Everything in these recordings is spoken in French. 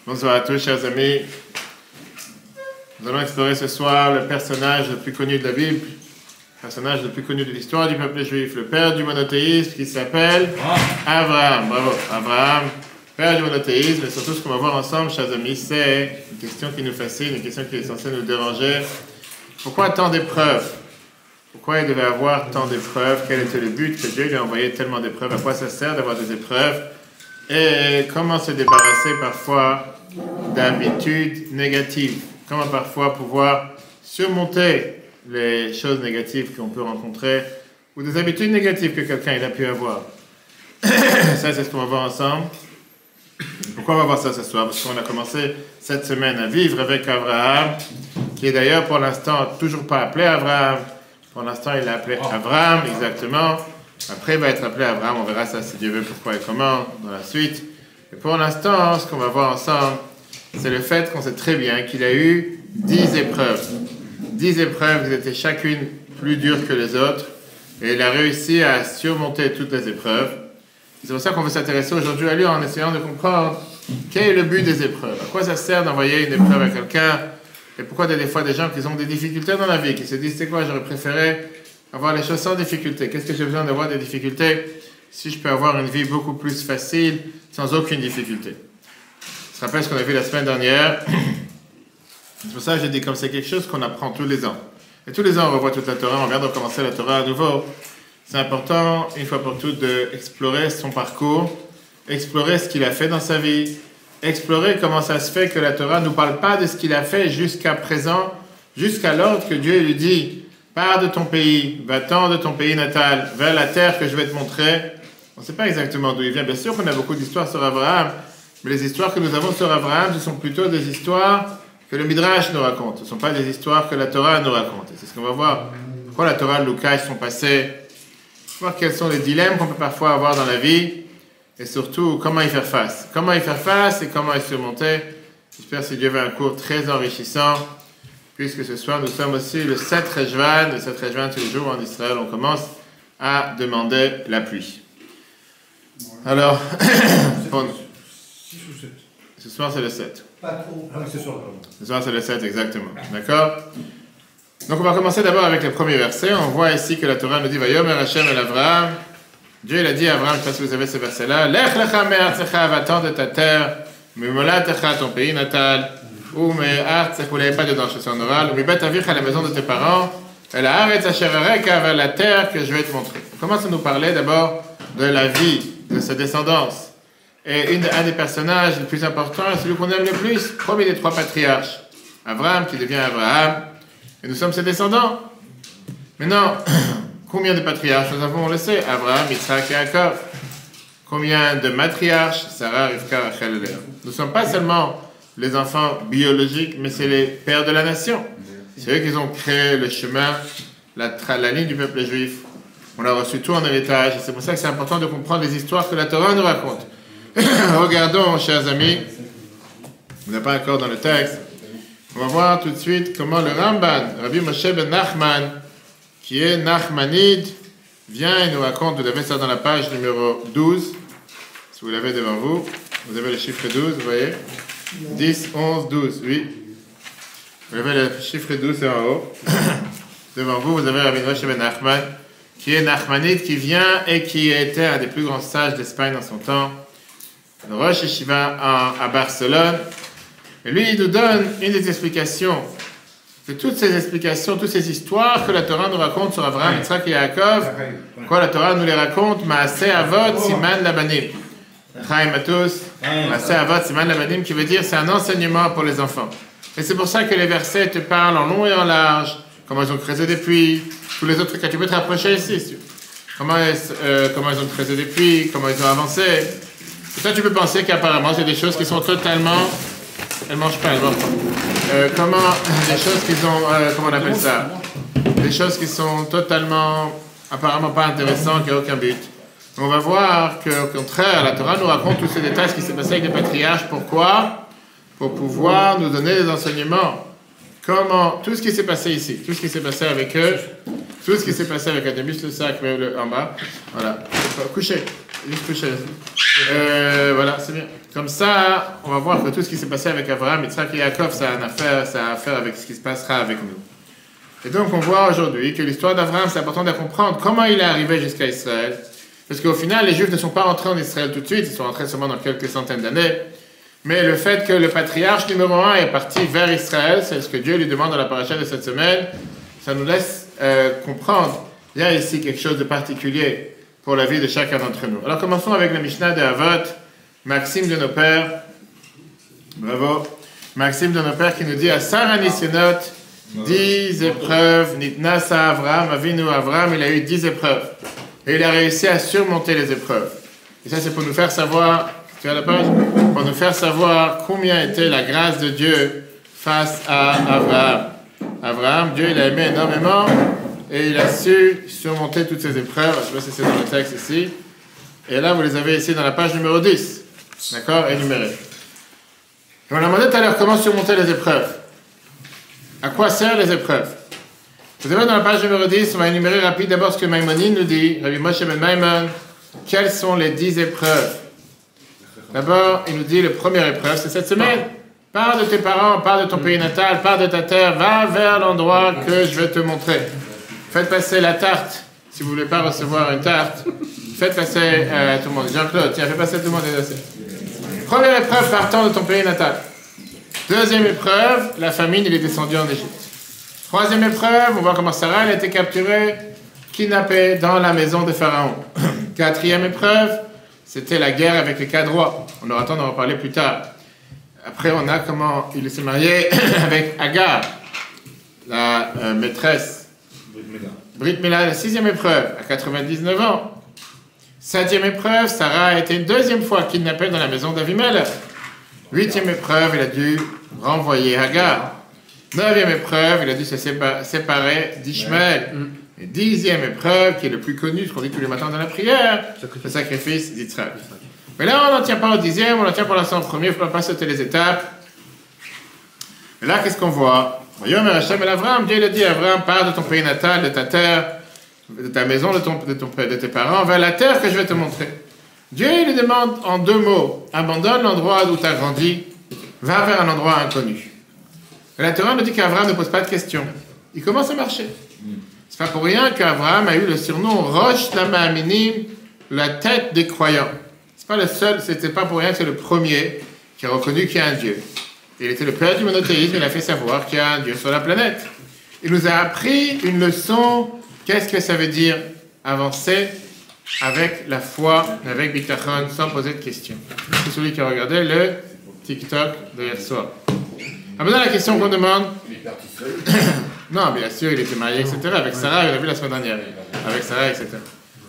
Bonsoir à tous, chers amis. Nous allons explorer ce soir le personnage le plus connu de la Bible, le personnage le plus connu de l'histoire du peuple juif, le père du monothéisme qui s'appelle Abraham. Bravo, Abraham, père du monothéisme. Et surtout, ce qu'on va voir ensemble, chers amis, c'est une question qui nous fascine, une question qui est censée nous déranger. Pourquoi tant d'épreuves? Pourquoi il devait avoir tant d'épreuves? Quel était le but que Dieu lui a envoyé tellement d'épreuves? À quoi ça sert d'avoir des épreuves? Et comment se débarrasser parfois d'habitudes négatives? Comment parfois pouvoir surmonter les choses négatives qu'on peut rencontrer ou des habitudes négatives que quelqu'un a pu avoir? Ça, c'est ce qu'on va voir ensemble. Pourquoi on va voir ça ce soir? Parce qu'on a commencé cette semaine à vivre avec Abraham, qui est d'ailleurs pour l'instant toujours pas appelé Abraham. Pour l'instant, il est appelé Abraham, exactement. Après, il va être appelé Abraham. On verra ça, si Dieu veut, pourquoi et comment, dans la suite. Et pour l'instant, ce qu'on va voir ensemble, c'est le fait qu'on sait très bien qu'il a eu 10 épreuves. 10 épreuves qui étaient chacune plus dures que les autres. Et il a réussi à surmonter toutes les épreuves. C'est pour ça qu'on veut s'intéresser aujourd'hui à lui en essayant de comprendre quel est le but des épreuves. À quoi ça sert d'envoyer une épreuve à quelqu'un? Et pourquoi des fois des gens qui ont des difficultés dans la vie, qui se disent, c'est quoi, j'aurais préféré avoir les choses sans difficulté. Qu'est-ce que j'ai besoin d'avoir des difficultés si je peux avoir une vie beaucoup plus facile, sans aucune difficulté? Je te rappelle ce qu'on a vu la semaine dernière. C'est pour ça que j'ai dit, comme c'est quelque chose qu'on apprend tous les ans. Et tous les ans, on revoit toute la Torah, on vient de recommencer la Torah à nouveau. C'est important, une fois pour toutes, d'explorer son parcours, explorer ce qu'il a fait dans sa vie, explorer comment ça se fait que la Torah ne nous parle pas de ce qu'il a fait jusqu'à présent, jusqu'à l'ordre que Dieu lui dit, pars de ton pays, va-t'en de ton pays natal, vers la terre que je vais te montrer. On ne sait pas exactement d'où il vient. Bien sûr qu'on a beaucoup d'histoires sur Abraham, mais les histoires que nous avons sur Abraham, ce sont plutôt des histoires que le Midrash nous raconte. Ce ne sont pas des histoires que la Torah nous raconte. Et c'est ce qu'on va voir. Pourquoi la Torah nous cache son passé, voir quels sont les dilemmes qu'on peut parfois avoir dans la vie, et surtout comment y faire face. Comment y faire face et comment y surmonter. J'espère, si Dieu veut, un cours très enrichissant, puisque ce soir nous sommes aussi le 7 Rejvan. Le 7 Rejvan, tous les jours en Israël, on commence à demander la pluie. Alors, ce soir c'est le 7. Pas trop. Ah oui, ce soir. Ce soir c'est le 7, exactement. D'accord? Donc on va commencer d'abord avec le premier verset. On voit ici que la Torah nous dit Vayomer Hashem el Avraham. Dieu il a dit à Abraham, je ne sais pas si vous avez ce verset-là, Lech lecha me'artzecha, va-t'en de ta terre, mimolatecha, ton pays natal, ou me'artzech, vous ne l'avez pas dedans, je suis en oral, ou mibet avicha, la maison de tes parents, et la haaretz asher areka, vers la terre que je vais te montrer. On commence à nous parler d'abord de la vie, de sa descendance. Et un des personnages les plus importants est celui qu'on aime le plus, premier des 3 patriarches, Abraham qui devient Abraham, et nous sommes ses descendants. Maintenant, combien de patriarches nous avons, on le sait, Abraham, Yitzhak et Yaakov. Combien de matriarches, Sarah, Rivka, Rachel et Léa. Nous ne sommes pas seulement les enfants biologiques, mais c'est les pères de la nation. C'est eux qui ont créé le chemin, la ligne du peuple juif. On a reçu tout en héritage, et c'est pour ça que c'est important de comprendre les histoires que la Torah nous raconte. Regardons, chers amis, on n'est pas encore dans le texte, on va voir tout de suite comment le Ramban, Rabbi Moshe ben Nachman, qui est Nachmanide, vient et nous raconte, vous avez ça dans la page numéro 12, si vous l'avez devant vous, vous avez le chiffre 12, vous voyez, 10, 11, 12, oui, vous avez le chiffre 12 en haut, devant vous, vous avez Rabbi Moshe ben Nachman, qui est Nachmanide, qui vient et qui était un des plus grands sages d'Espagne dans son temps, le Rosh Yeshiva à Barcelone, et lui, il nous donne une des explications de toutes ces explications, toutes ces histoires que la Torah nous raconte sur Abraham, Yitzhak et Yaakov. Quoi, la Torah nous les raconte, Maaseh Avot Siman Labanim. Chaim à tous, Maaseh Avot Siman Labanim, qui veut dire c'est un enseignement pour les enfants. Et c'est pour ça que les versets te parlent en long et en large, comment ils ont creusé des puits, tous les autres cas. Tu peux te rapprocher ici, comment ils ont creusé des puits, comment ils ont avancé. Et ça, tu peux penser qu'apparemment, c'est des choses qui sont totalement... Elle mange pas, elle mange pas. Des choses qui sont, comment on appelle ça? Des choses qui sont totalement, apparemment pas intéressantes, qui n'ont aucun but. On va voir qu'au contraire, la Torah nous raconte tous ces détails, ce qui s'est passé avec les patriarches. Pourquoi? Pour pouvoir nous donner des enseignements. Comment, tout ce qui s'est passé ici, tout ce qui s'est passé avec eux, tout ce qui s'est passé avec Adébus, le sac, en bas, voilà. Couchez, juste couchez. Voilà, c'est bien. Comme ça, on va voir que tout ce qui s'est passé avec Abraham, Yitzhak et Yaakov, ça a à faire avec ce qui se passera avec nous. Et donc, on voit aujourd'hui que l'histoire d'Abraham, c'est important de comprendre comment il est arrivé jusqu'à Israël. Parce qu'au final, les Juifs ne sont pas rentrés en Israël tout de suite, ils sont rentrés seulement dans quelques centaines d'années. Mais le fait que le patriarche numéro 1 est parti vers Israël, c'est ce que Dieu lui demande dans la paracha de cette semaine, ça nous laisse comprendre. Il y a ici quelque chose de particulier pour la vie de chacun d'entre nous. Alors commençons avec la Mishnah de Avot, Maxime de nos pères. Bravo. Maxime de nos pères qui nous dit à Sarah Nisyonot, 10 épreuves, Nitnasa Avraham, Avinu Avraham, il a eu 10 épreuves. Et il a réussi à surmonter les épreuves. Et ça, c'est pour nous faire savoir, tu as la page? Pour nous faire savoir combien était la grâce de Dieu face à Abraham. Abraham, Dieu, il a aimé énormément et il a su surmonter toutes ces épreuves. Je ne sais pas si c'est dans le texte ici. Et là, vous les avez ici dans la page numéro 10. D'accord? Énumérés. On a demandé tout à l'heure comment surmonter les épreuves. À quoi servent les épreuves? Vous avez dans la page numéro 10, on va énumérer rapide d'abord ce que Maïmonide nous dit, Rabbi Moshe ben Maimon, quelles sont les 10 épreuves. D'abord, il nous dit, la première épreuve, c'est cette semaine. Pars de tes parents, pars de ton pays natal, pars de ta terre, va vers l'endroit que je vais te montrer. Faites passer la tarte, si vous ne voulez pas recevoir une tarte. Faites passer tout le monde. Jean-Claude, tiens, fais passer tout le monde les dossiers. Première épreuve, partant de ton pays natal. Deuxième épreuve, la famine, il est descendu en Égypte. Troisième épreuve, on voit comment Sarah a été capturée, kidnappée dans la maison de Pharaon. Quatrième épreuve, c'était la guerre avec les 4 rois. On aura le temps d'en reparler plus tard. Après, on a comment il s'est marié avec Agar, la maîtresse. Brit Mila, la 6e épreuve, à 99 ans. 7e épreuve, Sarah a été une 2e fois kidnappée dans la maison d'Avimelech. 8e épreuve, il a dû renvoyer Agar. 9e épreuve, il a dû se séparer d'Ishmaël. Et 10e épreuve, qui est le plus connu, ce qu'on dit tous les matins dans la prière, le sacrifice d'Israël. Mais là, on n'en tient pas au 10e, on en tient pour l'instant au premier, il ne faut pas sauter les étapes. Et là, qu'est-ce qu'on voit? Voyons, Hashem et Abraham, Dieu il a dit à Abraham, pars de ton pays natal, de ta terre, de ta maison, de tes parents, vers la terre que je vais te montrer. Dieu il lui demande en 2 mots, abandonne l'endroit où tu as grandi, va vers un endroit inconnu. Et la Torah nous dit qu'Abraham ne pose pas de questions. Il commence à marcher. C'est pas pour rien qu'Abraham a eu le surnom Rosh Lama'aminim, la tête des croyants. C'est pas le seul, c'était pas pour rien que c'est le premier qui a reconnu qu'il y a un Dieu. Il était le père du monothéisme, il a fait savoir qu'il y a un Dieu sur la planète. Il nous a appris une leçon, qu'est-ce que ça veut dire avancer avec la foi, avec Bitachon, sans poser de questions. C'est celui qui a regardé le TikTok de hier soir. Maintenant, la question qu'on demande... Il est parti seul. Non, bien sûr, il était marié, etc. Avec Sarah, il l'a vu la semaine dernière. Avec Sarah, etc.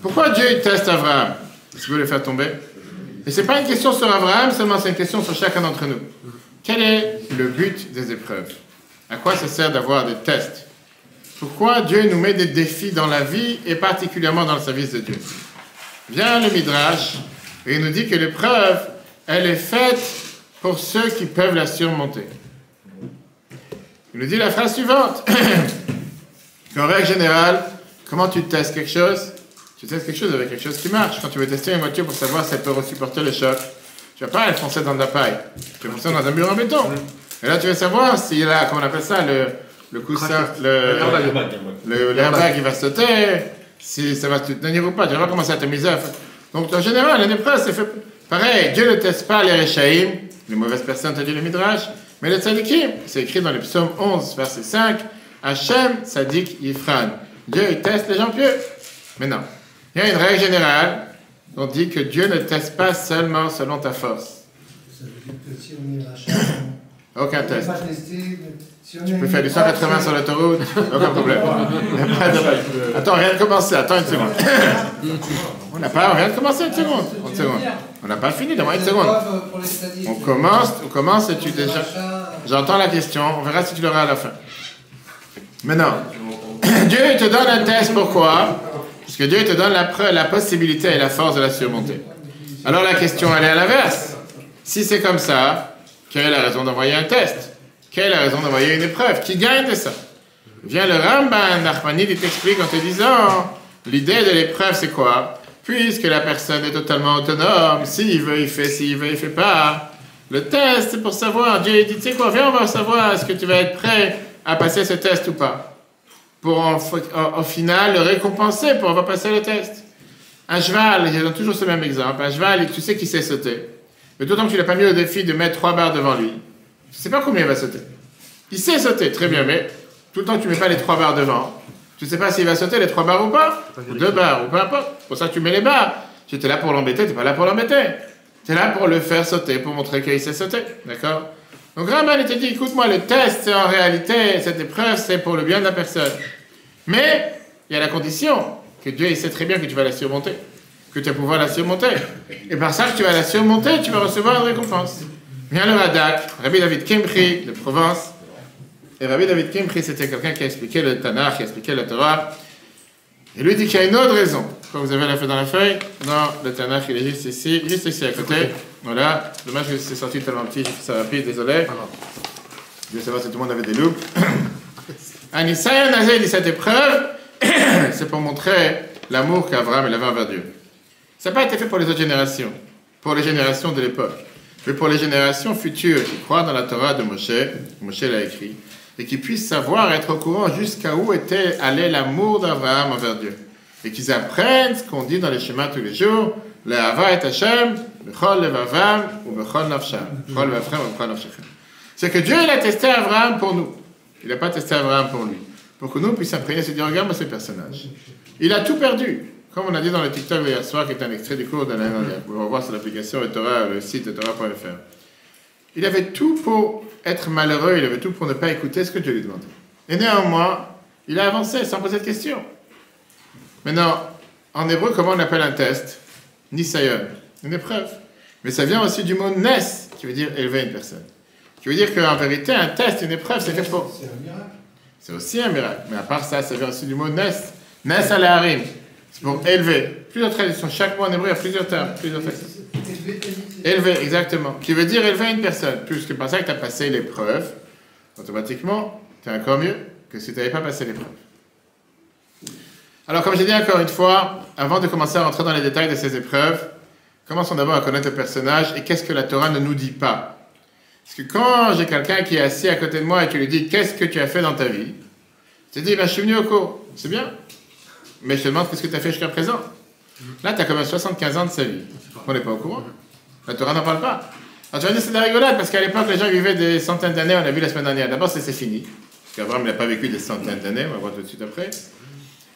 Pourquoi Dieu il teste Abraham? Est-ce qu'il veut le faire tomber? Et ce n'est pas une question sur Abraham, seulement c'est une question sur chacun d'entre nous. Quel est le but des épreuves? À quoi ça sert d'avoir des tests? Pourquoi Dieu nous met des défis dans la vie et particulièrement dans le service de Dieu? Vient le Midrash et il nous dit que l'épreuve, elle est faite pour ceux qui peuvent la surmonter. Il nous dit la phrase suivante. Qu'en règle générale, comment tu testes quelque chose? Tu testes quelque chose avec quelque chose qui marche. Quand tu veux tester une voiture pour savoir si elle peut supporter le choc, tu vas pas aller foncer dans de la paille. Tu vas foncer dans un mur en béton. Et là, tu veux savoir s'il y a, comment on appelle ça, le coussin, l'airbag qui va sauter, si ça va te tenir ou pas. Tu vas pas commencer à t'amuser. Donc, en général, une épreuve, c'est fait pareil. Dieu ne teste pas les Rechaïm, les mauvaises personnes, t'as dit le Midrash, mais les Tzadikim. C'est écrit dans le psaume 11, verset 5. Hachem, Tzadik, Yifran. Dieu, il teste les gens pieux. Mais non. Il y a une règle générale. On dit que Dieu ne teste pas seulement selon ta force. Ça veut dire que si on est rachat, aucun test. Si tu peux faire du 180 sur l'autoroute, aucun problème. Attends, on vient de commencer, attends une seconde. On vient de commencer une seconde. On n'a pas fini, donne-moi une seconde. On commence et tu déjà... J'entends la question, on verra si tu l'auras à la fin. Maintenant, Dieu te donne un test, pourquoi? Parce que Dieu te donne la possibilité et la force de la surmonter. Alors la question, elle est à l'inverse. Si c'est comme ça, quelle est la raison d'envoyer un test? Quelle est la raison d'envoyer une épreuve? Qui gagne de ça? Vient le Ramban Nachmanide, il t'explique en te disant, l'idée de l'épreuve, c'est quoi? puisque la personne est totalement autonome, s'il veut, il fait, s'il veut, il fait pas. Le test, c'est pour savoir. Dieu dit, tu sais quoi, viens, on va savoir, est-ce que tu vas être prêt à passer ce test ou pas. Pour au final le récompenser pour avoir passé le test. Un cheval, je donne toujours ce même exemple, un cheval, tu sais qu'il sait sauter. Mais d'autant que tu ne l'as pas mis au défi de mettre 3 barres devant lui. Tu ne sais pas combien il va sauter. Il sait sauter, très bien, mais tout le temps que tu ne mets pas les 3 barres devant, tu ne sais pas s'il va sauter les 3 barres ou pas, ou 2 barres, ou peu importe. Pour ça, tu mets les barres. Tu étais là pour l'embêter, tu n'es pas là pour l'embêter. Tu es là pour le faire sauter, pour montrer qu'il sait sauter. D'accord? Donc Ramban te dit, écoute-moi, le test, en réalité, cette épreuve, c'est pour le bien de la personne. Mais, il y a la condition que Dieu, il sait très bien que tu vas la surmonter. Que tu vas pouvoir la surmonter. Et par ça que tu vas la surmonter, tu vas recevoir une récompense. Vient le Radak, Rabbi David Kempri, de Provence. Et Rabbi David Kempri, c'était quelqu'un qui a expliqué le Tanakh, qui a expliqué la Torah. Et lui dit qu'il y a une autre raison. Quand vous avez la feuille dans la feuille, non, le Tanakh, il est juste ici à côté. Voilà. Dommage que c'est sorti tellement petit, je fais ça rapide, désolé. Je veux savoir si tout le monde avait des loupes. Anisayan Nazé dit cette épreuve, c'est pour montrer l'amour qu'Abraham avait envers Dieu. Ça n'a pas été fait pour les autres générations, pour les générations de l'époque, mais pour les générations futures qui croient dans la Torah de Moshe, Moshe l'a écrit, et qui puissent savoir, être au courant jusqu'à où était allé l'amour d'Abraham envers Dieu. Et qu'ils apprennent ce qu'on dit dans les schémas tous les jours, le Hava et Hashem, bechol levavam ou bechol nafsham, bechol levavchem ou bechol nafshechem. C'est que Dieu, il a testé Abraham pour nous. Il n'a pas testé Abraham pour lui. Pour que nous puissions imprégner, se dire, regarde-moi ce personnage. Il a tout perdu. Comme on a dit dans le TikTok d'hier soir, qui est un extrait du cours de l'année dernière. Vous pouvez voir sur l'application Torah, le site Torah.fr. Il avait tout pour être malheureux, il avait tout pour ne pas écouter ce que Dieu lui demandait. Et néanmoins, il a avancé sans poser de questions. Maintenant, en hébreu, comment on appelle un test? Nisayon, une épreuve. Mais ça vient aussi du mot nes, qui veut dire élever une personne. Qui veut dire qu'en vérité, un test, une épreuve, c'est quelque chose. C'est un miracle. C'est aussi un miracle. Mais à part ça, ça vient aussi du mot nes. Nes al-harim. C'est pour élever. Plusieurs traductions. Chaque mot en hébreu a plusieurs termes. Plusieurs textes. Élever, exactement. Qui veut dire élever une personne. Puisque par ça que tu as passé l'épreuve, automatiquement, tu es encore mieux que si tu n'avais pas passé l'épreuve. Alors, comme j'ai dit encore une fois, avant de commencer à rentrer dans les détails de ces épreuves, commençons d'abord à connaître le personnage et qu'est-ce que la Torah ne nous dit pas. Parce que quand j'ai quelqu'un qui est assis à côté de moi et tu lui dis « Qu'est-ce que tu as fait dans ta vie ?» Tu te dis « Je suis venu au cours. » C'est bien. Mais je te demande qu'est-ce que tu as fait jusqu'à présent. Là, tu as quand même 75 ans de sa vie. On n'est pas au courant. La Torah n'en parle pas. Alors tu vas dire c'est de la rigolade parce qu'à l'époque, les gens vivaient des centaines d'années, on a vu la semaine dernière. D'abord, c'est fini. Parce qu'Abraham n'a pas vécu des centaines d'années, on va voir tout de suite après.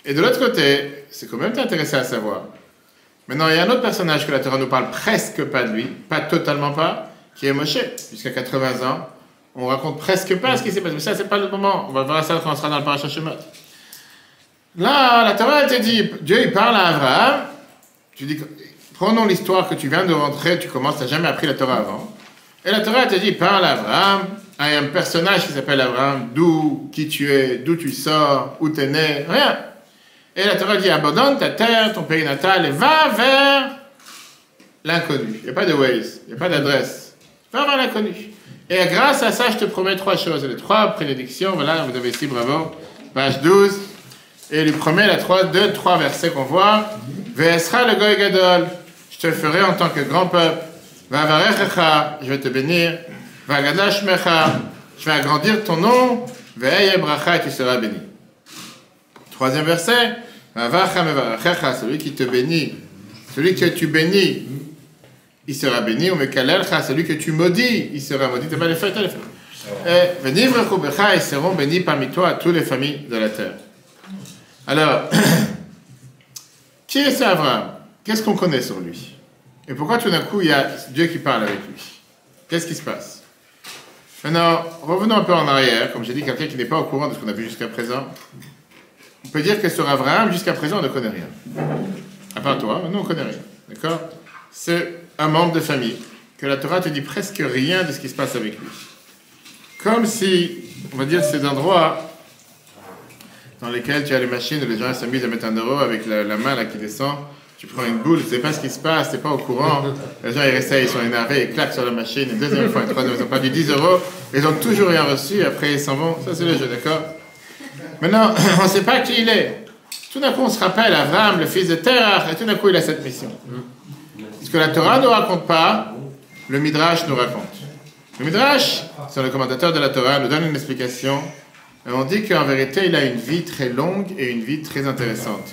Et de l'autre côté, c'est quand même intéressant à savoir. Maintenant, il y a un autre personnage que la Torah nous parle presque pas de lui, pas totalement pas, qui est Moshe. Jusqu'à 80 ans, on raconte presque pas ce qui s'est passé. Mais ça, c'est pas le moment. On va voir ça quand on sera dans le Parashat Shemot. Là, la Torah, elle te dit, Dieu, il parle à Abraham. Tu dis, prenons l'histoire que tu viens de rentrer, tu commences, tu n'as jamais appris la Torah avant. Et la Torah, elle te dit, il parle à Abraham, à un personnage qui s'appelle Abraham, qui tu es, d'où tu sors, où tu es né, rien. Et la Torah dit, abandonne ta terre, ton pays natal, et va vers l'inconnu. Il n'y a pas de Waze, il n'y a pas d'adresse. Va vers l'inconnu. Et grâce à ça, je te promets 3 choses. Les 3 prédictions, voilà, vous avez ici, bravo, page 12. Et il lui promet les 3 versets qu'on voit. Ve'esra le goy gadol, je te ferai en tant que grand peuple. Va'avarechecha, je vais te bénir. Va'gadash mecha, je vais agrandir ton nom. Ve'eye bracha, et tu seras béni. 3e verset. Va'avacha mevarechecha, celui qui te bénit, celui que tu bénis, il sera béni. Ou mekalelcha, celui que tu maudis, il sera maudit. T'as pas les feuilles, t'as les feuilles. Et venivrechu becha, ils seront bénis parmi toi, toutes les familles de la terre. Alors, qui est ce Abraham? Qu'est-ce qu'on connaît sur lui? Et pourquoi tout d'un coup, il y a Dieu qui parle avec lui? Qu'est-ce qui se passe? Maintenant, revenons un peu en arrière. Comme j'ai dit, quelqu'un qui n'est pas au courant de ce qu'on a vu jusqu'à présent. On peut dire que sur Abraham, jusqu'à présent, on ne connaît rien. À part toi, nous, on ne connaît rien. D'accord? C'est un membre de famille que la Torah te dit presque rien de ce qui se passe avec lui. Comme si, on va dire, ces endroits dans lesquels tu as les machines où les gens s'amusent à mettre 1 euro avec la main là qui descend, tu prends une boule, tu ne sais pas ce qui se passe, tu n'es pas au courant, les gens ils restent, ils sont énervés, ils claquent sur la machine, une deuxième fois, une troisième, ils ont perdu 10 euros, ils n'ont toujours rien reçu, après ils s'en vont, ça c'est le jeu, d'accord? Maintenant, on ne sait pas qui il est, Tout d'un coup, on se rappelle Avram, le fils de Terach, et tout d'un coup, il a cette mission. Ce que la Torah ne raconte pas, le Midrash nous raconte. Le Midrash, c'est le commentateur de la Torah, nous donne une explication. Et on dit qu'en vérité, il a une vie très longue et une vie très intéressante.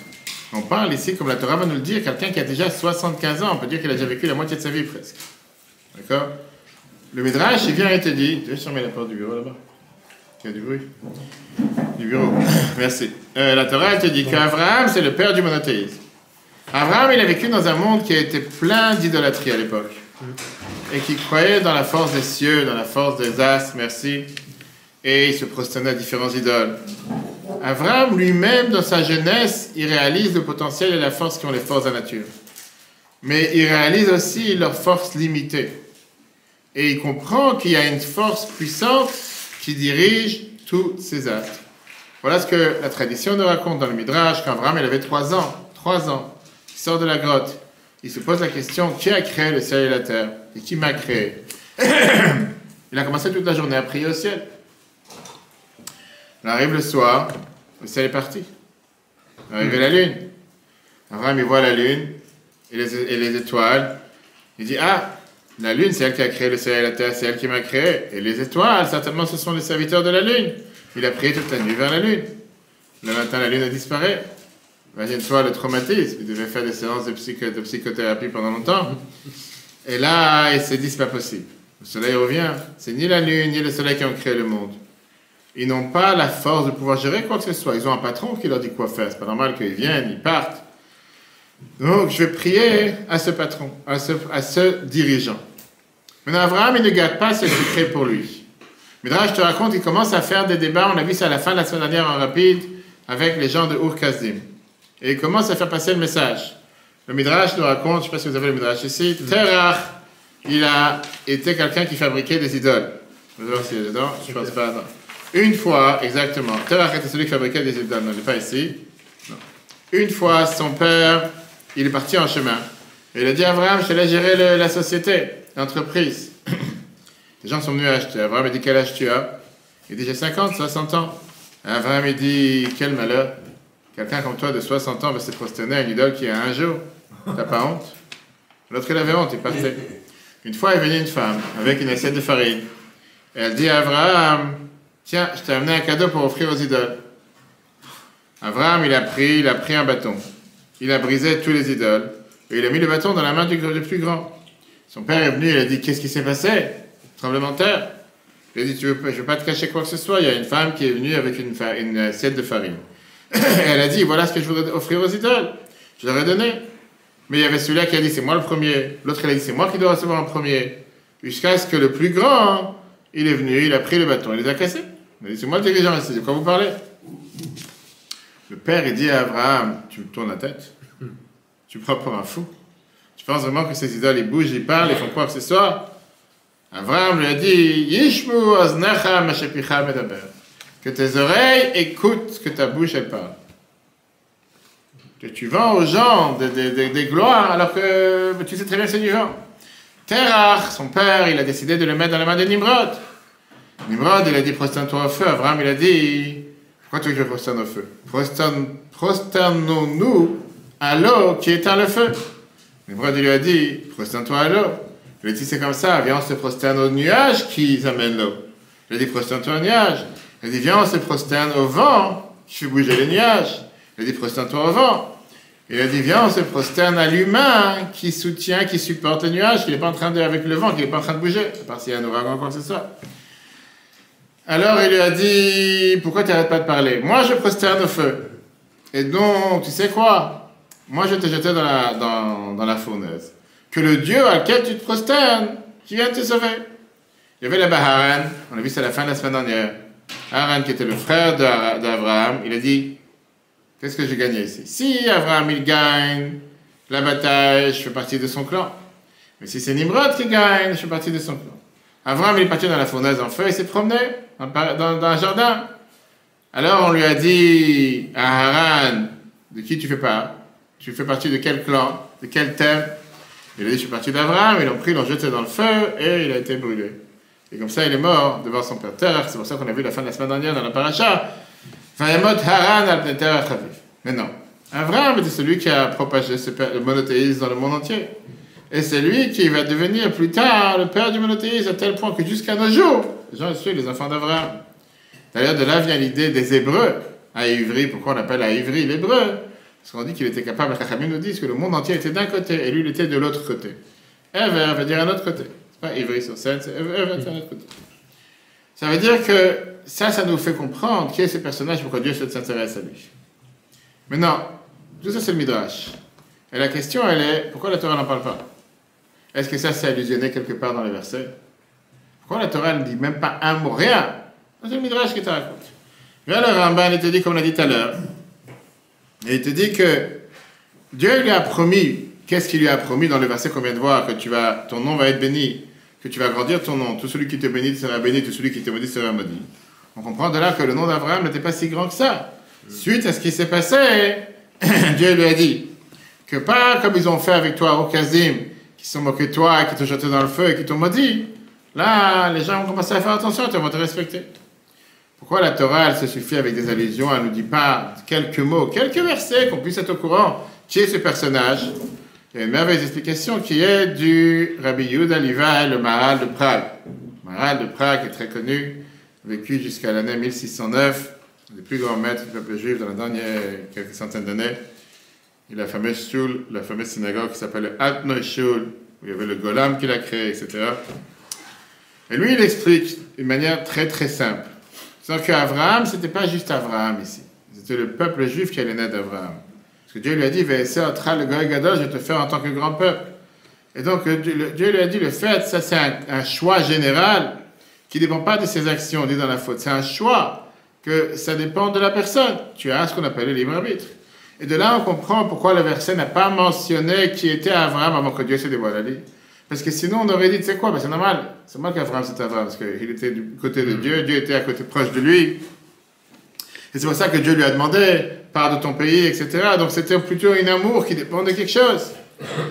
On parle ici, comme la Torah va nous le dire, quelqu'un qui a déjà 75 ans, on peut dire qu'il a déjà vécu la moitié de sa vie presque. D'accord? Le Midrash, il vient et te dit, je vais fermer la porte du bureau là-bas. Il y a du bruit. Du bureau. Merci. La Torah, elle te dit qu'Abraham, c'est le père du monothéisme. Abraham, il a vécu dans un monde qui était plein d'idolâtrie à l'époque. Et qui croyait dans la force des cieux, dans la force des astres, merci. Et il se prosternait à différents idoles. Abraham lui-même, dans sa jeunesse, il réalise le potentiel et la force qu'ont les forces de la nature. Mais il réalise aussi leur force limitée. Et il comprend qu'il y a une force puissante qui dirige tous ces astres. Voilà ce que la tradition nous raconte dans le Midrash, quand Abraham il avait 3 ans, il sort de la grotte. Il se pose la question, qui a créé le ciel et la terre? Et qui m'a créé? Il a commencé toute la journée à prier au ciel. Il arrive le soir, le ciel est parti. Il arrive la lune. Abraham, il voit la lune et les étoiles. Il dit, ah, la lune, c'est elle qui a créé le ciel et la terre, c'est elle qui m'a créé. Et les étoiles, certainement, ce sont les serviteurs de la lune. Il a prié toute la nuit vers la lune. Le matin, la lune a disparu. Imagine-toi le traumatisme. Il devait faire des séances de psychothérapie pendant longtemps. Et là, il s'est dit, c'est pas possible. Le soleil revient. C'est ni la lune, ni le soleil qui ont créé le monde. Ils n'ont pas la force de pouvoir gérer quoi que ce soit. Ils ont un patron qui leur dit quoi faire. C'est pas normal qu'ils viennent, ils partent. Donc, je vais prier à ce patron, à ce dirigeant. Maintenant, Abraham, il ne garde pas ce secret pour lui. Midrash te raconte, il commence à faire des débats. On a vu ça à la fin de la semaine dernière en rapide avec les gens de Ur-Kasdim. Et il commence à faire passer le message. Le Midrash nous raconte, je ne sais pas si vous avez le Midrash ici, Terach, il a été quelqu'un qui fabriquait des idoles. Vous allez voir s'il est dedans, je ne pense pas. Non. Une fois, exactement, Terach était celui qui fabriquait des idoles. Non, il n'est pas ici. Non. Une fois, son père, il est parti en chemin. Et il a dit à Abraham, je te laisse gérer la société, l'entreprise. Les gens sont venus acheter. Abraham a dit, quel âge tu as? Il dit, j'ai 50, 60 ans. Et Abraham il dit, quel malheur. Quelqu'un comme toi de 60 ans va se prosterner à une idole qui a un jour. T'as pas honte? L'autre, il avait honte, il partait. Une fois, est venue une femme avec une assiette de farine. Et elle dit à Abraham, tiens, je t'ai amené un cadeau pour offrir aux idoles. Abraham, il a pris un bâton. Il a brisé tous les idoles. Et il a mis le bâton dans la main du plus grand. Son père est venu, il a dit, qu'est-ce qui s'est passé? Tremblement de terre. Il a dit, je ne veux pas te cacher quoi que ce soit. Il y a une femme qui est venue avec une assiette de farine. Et elle a dit, voilà ce que je voudrais offrir aux idoles. Je leur ai donné. Mais il y avait celui-là qui a dit, c'est moi le premier. L'autre, il a dit, c'est moi qui dois recevoir en premier. Jusqu'à ce que le plus grand, il est venu, il a pris le bâton, il les a cassés. Il a dit, c'est moi le dirigeant ici, de quoi vous parlez? Le père, il dit à Abraham, tu me tournes la tête? Tu me prends pour un fou? Tu penses vraiment que ces idoles, ils bougent, ils parlent, ils font quoi que ce soit? Abraham lui a dit, Yishmu aznecha mashepicha medaber. Que tes oreilles écoutent ce que ta bouche, elle parle. Que tu vends aux gens des gloires alors que tu sais très bien que c'est du vent. Terach, son père, il a décidé de le mettre dans la main de Nimrod. Nimrod, il a dit, prosterne-toi au feu. Abraham, il a dit, pourquoi tu veux que je prosterne au feu? Prosternons-nous à l'eau qui éteint le feu. Nimrod, il lui a dit, prosterne-toi à l'eau. Il a dit, c'est comme ça, viens, on se prosterne au nuage qui amène l'eau. Il a dit, prosterne-toi au nuage. Il a dit, viens, on se prosterne au vent qui fait bouger les nuages. Il a dit, prosterne-toi au vent. Il a dit, viens, on se prosterne à l'humain qui soutient, qui supporte le nuage, qui n'est pas en train de, avec le vent, qui n'est pas en train de bouger, à part s'il y a un ouragan ou quoi que ce soit. Alors il lui a dit, pourquoi tu n'arrêtes pas de parler? Moi, je prosterne au feu. Et donc, tu sais quoi? Moi, je te jeter dans la fournaise. Que le Dieu à lequel tu te prosternes, qui vient te sauver. Il y avait là-bas Haran, on a vu ça à la fin de la semaine dernière. Haran, qui était le frère d'Abraham, il a dit, qu'est-ce que j'ai gagné ici? Si Abraham, il gagne la bataille, je fais partie de son clan. Mais si c'est Nimrod qui gagne, je fais partie de son clan. Abraham, il est parti dans la fournaise en feu, il s'est promené dans un jardin. Alors on lui a dit à Haran, de qui tu fais part? Tu fais partie de quel clan? De quel thème? Il a dit, je suis parti d'Abraham, ils l'ont pris, ils l'ont jeté dans le feu, et il a été brûlé. Et comme ça, il est mort devant son père Terach. C'est pour ça qu'on a vu la fin de la semaine dernière dans la paracha. Vayamot Haran al pnei Terach Aviv. Mais non. Abraham était celui qui a propagé le monothéisme dans le monde entier. Et c'est lui qui va devenir plus tard le père du monothéisme, à tel point que jusqu'à nos jours, les gens suivent les enfants d'Abraham. D'ailleurs, de là vient l'idée des Hébreux à Ivry. Pourquoi on appelle à Ivry l'Hébreu? Parce qu'on dit qu'il était capable, les Chachamim nous disent que le monde entier était d'un côté, et lui, il était de l'autre côté. Ever veut dire un autre côté. C'est pas Ivry sur scène, c'est Ever veut dire un autre côté. Ça veut dire que ça nous fait comprendre qui est ce personnage, pourquoi Dieu s'intéresse à lui. Maintenant, tout ça c'est le Midrash. Et la question, elle est, pourquoi la Torah n'en parle pas? Est-ce que ça c'est allusionné quelque part dans les versets? Pourquoi la Torah ne dit même pas un mot, rien? C'est le Midrash qui te raconte. Là, le Ramban, il te dit, comme on l'a dit tout à l'heure, et il te dit que Dieu lui a promis, qu'est-ce qu'il lui a promis dans le verset qu'on vient de voir, que ton nom va être béni, que tu vas grandir ton nom, tout celui qui te bénit sera béni, tout celui qui te maudit sera maudit. On comprend de là que le nom d'Abraham n'était pas si grand que ça. Suite à ce qui s'est passé, Dieu lui a dit que pas comme ils ont fait avec toi au Kazim, qui se sont moqués de toi, qui t'ont jeté dans le feu et qui t'ont maudit. Là, les gens vont commencer à faire attention, ils vont te respecter. Pourquoi la Torah, elle se suffit avec des allusions, elle ne nous dit pas quelques mots, quelques versets, qu'on puisse être au courant qui est ce personnage? Il y a une merveilleuse explication qui est du Rabbi Yehuda Levi, le Maharal de Prague. Le Maharal de Prague est très connu, vécu jusqu'à l'année 1609, un des plus grands maîtres du peuple juif dans la dernière quelques centaines d'années. Il a la fameuse shul, la fameuse synagogue qui s'appelle le Altneu Shul, où il y avait le Golam qui l'a créé, etc. Et lui, il explique d'une manière très très simple. C'est qu'Abraham, ce n'était pas juste Abraham ici. C'était le peuple juif qui allait naître d'Abraham. Parce que Dieu lui a dit, le Goy Gadol, je vais te faire en tant que grand peuple. Et donc, Dieu lui a dit, le fait, ça c'est un choix général qui ne dépend pas de ses actions, on dit dans la faute. C'est un choix que ça dépend de la personne. Tu as ce qu'on appelle le libre arbitre. Et de là, on comprend pourquoi le verset n'a pas mentionné qui était Abraham avant que Dieu se dévoile à lui. Parce que sinon, on aurait dit, tu sais quoi, ben c'est normal. C'est normal qu'Abraham, c'est Abraham, parce qu'il était du côté de Dieu, Dieu était à côté proche de lui. Et c'est pour ça que Dieu lui a demandé, pars de ton pays, etc. Donc c'était plutôt un amour qui dépend de quelque chose.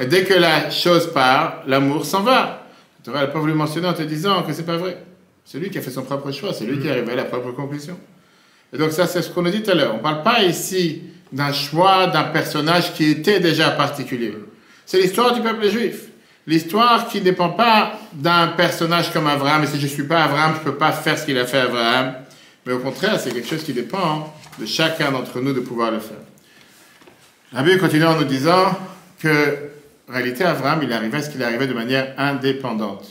Et dès que la chose part, l'amour s'en va. Tu n'aurais pas voulu mentionner en te disant que c'est pas vrai. C'est lui qui a fait son propre choix, c'est lui qui est arrivé à la propre conclusion. Et donc ça, c'est ce qu'on a dit tout à l'heure. On ne parle pas ici d'un choix d'un personnage qui était déjà particulier. C'est l'histoire du peuple juif. L'histoire qui ne dépend pas d'un personnage comme Abraham. Et si je ne suis pas Abraham, je ne peux pas faire ce qu'il a fait Abraham. Mais au contraire, c'est quelque chose qui dépend de chacun d'entre nous de pouvoir le faire. Rabbi continue en nous disant que, en réalité, Abraham, il arrivait à ce qu'il arrivait de manière indépendante.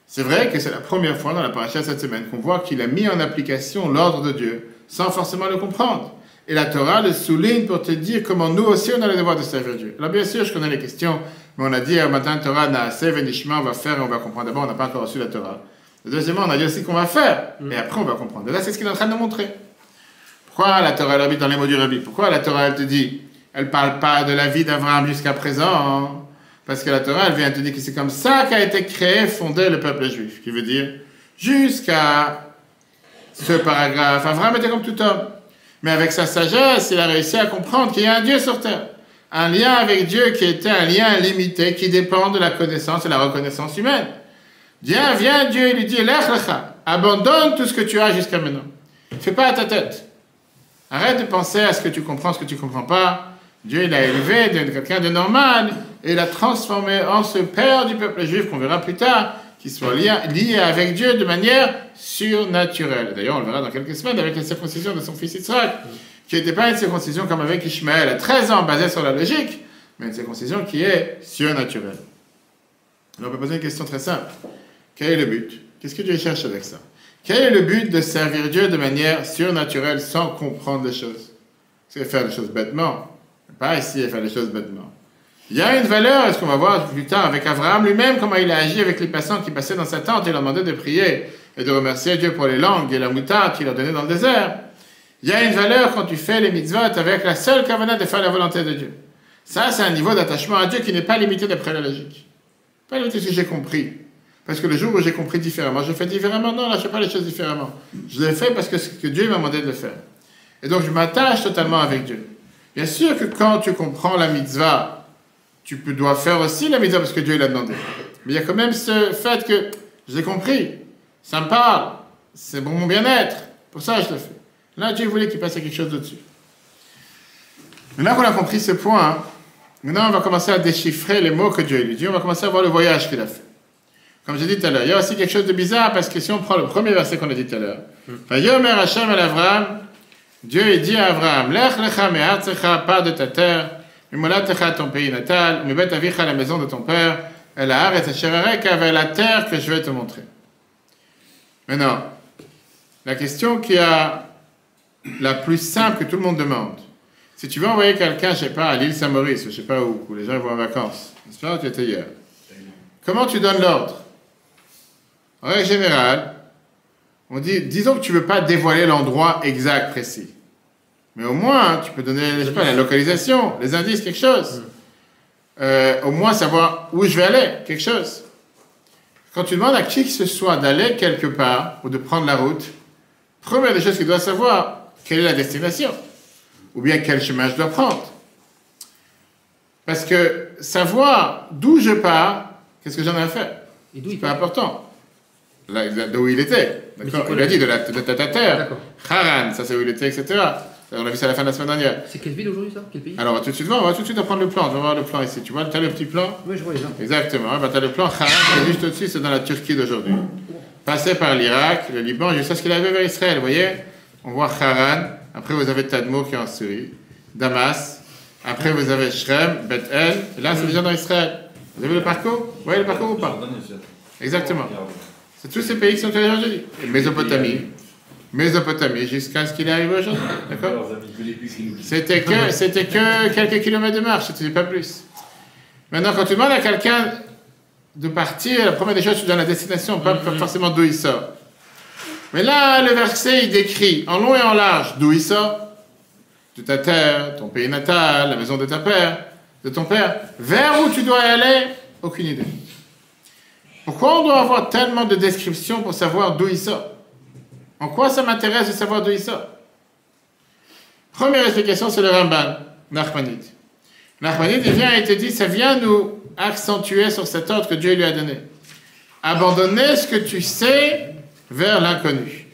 C'est vrai que c'est la première fois dans la paracha cette semaine qu'on voit qu'il a mis en application l'ordre de Dieu, sans forcément le comprendre. Et la Torah le souligne pour te dire comment nous aussi on a le devoir de servir Dieu. Alors bien sûr, je connais les questions, mais on a dit, matin, Torah, Naaseh, Venishma, on va faire et on va comprendre. D'abord, on n'a pas encore reçu la Torah. Deuxièmement, on a dit aussi qu'on va faire, et après on va comprendre. Et là, c'est ce qu'il est en train de nous montrer. Pourquoi la Torah, elle habite dans les mots du Rabbi? Pourquoi la Torah, elle te dit, elle ne parle pas de la vie d'Abraham jusqu'à présent? Parce que la Torah, elle vient te dire que c'est comme ça qu'a été créé, fondé le peuple juif. Qui veut dire, jusqu'à ce paragraphe, Abraham était comme tout homme. Mais avec sa sagesse, il a réussi à comprendre qu'il y a un Dieu sur terre. Un lien avec Dieu qui était un lien limité, qui dépend de la connaissance et la reconnaissance humaine. Viens, Dieu, il lui dit, Lech lecha, abandonne tout ce que tu as jusqu'à maintenant. Fais pas à ta tête. Arrête de penser à ce que tu comprends, ce que tu comprends pas. Dieu, il a élevé quelqu'un de normal et il l'a transformé en ce père du peuple juif qu'on verra plus tard, qui soit lié avec Dieu de manière surnaturelle. D'ailleurs, on le verra dans quelques semaines avec la circoncision de son fils Yitzhak, qui n'était pas une circoncision comme avec Ishmaël, à 13 ans, basée sur la logique, mais une circoncision qui est surnaturelle. Alors, on peut poser une question très simple. Quel est le but? Qu'est-ce que Dieu cherche avec ça? Quel est le but de servir Dieu de manière surnaturelle sans comprendre les choses? C'est faire les choses bêtement. Pas ici à faire les choses bêtement. Il y a une valeur, est-ce qu'on va voir plus tard avec Abraham lui-même, comment il a agi avec les passants qui passaient dans sa tente, il leur demandait de prier et de remercier Dieu pour les langues et la moutarde qu'il leur donnait dans le désert. Il y a une valeur quand tu fais les mitzvot avec la seule kavanah de faire la volonté de Dieu. Ça, c'est un niveau d'attachement à Dieu qui n'est pas limité d'après la logique. Pas limité si j'ai compris. Parce que le jour où j'ai compris différemment, je fais différemment. Non, là, je ne fais pas les choses différemment. Je l'ai fait parce que c'est ce que Dieu m'a demandé de le faire. Et donc, je m'attache totalement avec Dieu. Bien sûr que quand tu comprends la mitzvah, tu dois faire aussi la mitzvah parce que Dieu l'a demandé. Mais il y a quand même ce fait que j'ai compris, ça me parle, c'est pour mon bien-être, pour ça je le fais. Là, Dieu voulait qu'il passe à quelque chose de dessus. Maintenant qu'on a compris ce point, maintenant on va commencer à déchiffrer les mots que Dieu lui dit. On va commencer à voir le voyage qu'il a fait. Comme j'ai dit tout à l'heure, il y a aussi quelque chose de bizarre parce que si on prend le premier verset qu'on a dit tout à l'heure, Vayomer Hashem el Avram, Dieu dit à Abraham, Lech lecha me'artzecha, pars de ta terre, mimolatecha ton pays natal, mibet avicha la maison de ton père, el haaretz asher areka, vers la terre que je vais te montrer. Maintenant, la question qui est la plus simple que tout le monde demande, si tu veux envoyer quelqu'un, je sais pas, à l'île Saint-Maurice, je sais pas où les gens vont en vacances, c'est pas où tu étais hier, comment tu donnes l'ordre? En règle générale, on dit, disons que tu ne veux pas dévoiler l'endroit exact, précis. Mais au moins, tu peux donner, je sais pas, la localisation, les indices, quelque chose. Au moins savoir où je vais aller, quelque chose. Quand tu demandes à qui que ce soit d'aller quelque part ou de prendre la route, première des choses qu'il doit savoir, quelle est la destination, ou bien quel chemin je dois prendre. Parce que savoir d'où je pars, qu'est-ce que j'en ai à faire? C'est pas important. Là, d'où il était, d'accord. Il a dit de ta terre. Haran, ça c'est où il était, etc. On a vu ça à la fin de la semaine dernière. C'est quelle ville aujourd'hui ça? Quel pays? Alors on va tout de suite apprendre le plan. On va voir le plan ici. Tu vois, tu as le petit plan? Oui, je vois les gens. Exactement. Tu as le plan Haran, c'est juste au-dessus, c'est dans la Turquie d'aujourd'hui. Passé par l'Irak, le Liban, jusqu'à ce qu'il arrive vers Israël. Vous voyez? On voit Haran. Après vous avez Tadmour qui est en Syrie. Damas. Après vous avez Shrem, Beth-El. Et là c'est déjà dans Israël. Vous avez le parcours? Vous voyez le parcours ou pas? Exactement. C'est tous ces pays qui sont aujourd'hui. Mésopotamie, jusqu'à ce qu'il arrive aujourd'hui. D'accord? C'était que quelques kilomètres de marche, c'était pas plus. Maintenant, quand tu demandes à quelqu'un de partir, la première des choses, tu donnes la destination, pas forcément d'où il sort. Mais là, le verset, il décrit en long et en large d'où il sort, de ta terre, ton pays natal, la maison de ton père, vers où tu dois aller, aucune idée. Pourquoi on doit avoir tellement de descriptions pour savoir d'où il sort? En quoi ça m'intéresse de savoir d'où il sort? Première explication, c'est le Ramban, Nachmanide. Nachmanide, il vient et te dit, ça vient nous accentuer sur cet ordre que Dieu lui a donné. Abandonner ce que tu sais vers l'inconnu.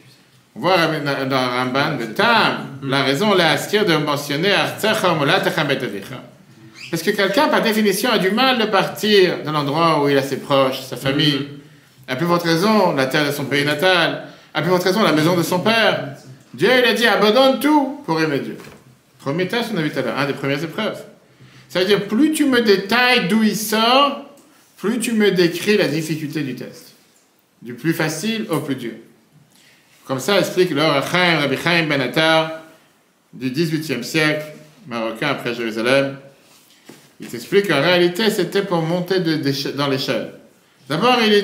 On voit dans Ramban de Tam, la raison, la askir de mentionner Artzecha Molatecha Betavicha. Parce que quelqu'un, par définition, a du mal de partir de l'endroit où il a ses proches, sa famille. À plus forte raison, la terre de son pays natal. À plus forte raison, la maison de son père. Dieu, il a dit, abandonne tout pour aimer Dieu. Premier test, on a vu tout à l'heure, un des premières épreuves. Ça veut dire, plus tu me détailles d'où il sort, plus tu me décris la difficulté du test. Du plus facile au plus dur. Comme ça explique le Rabbi Chaim Ben Attar du XVIIIe siècle, marocain après Jérusalem. Il t'explique qu'en réalité, c'était pour monter dans l'échelle. D'abord, quand il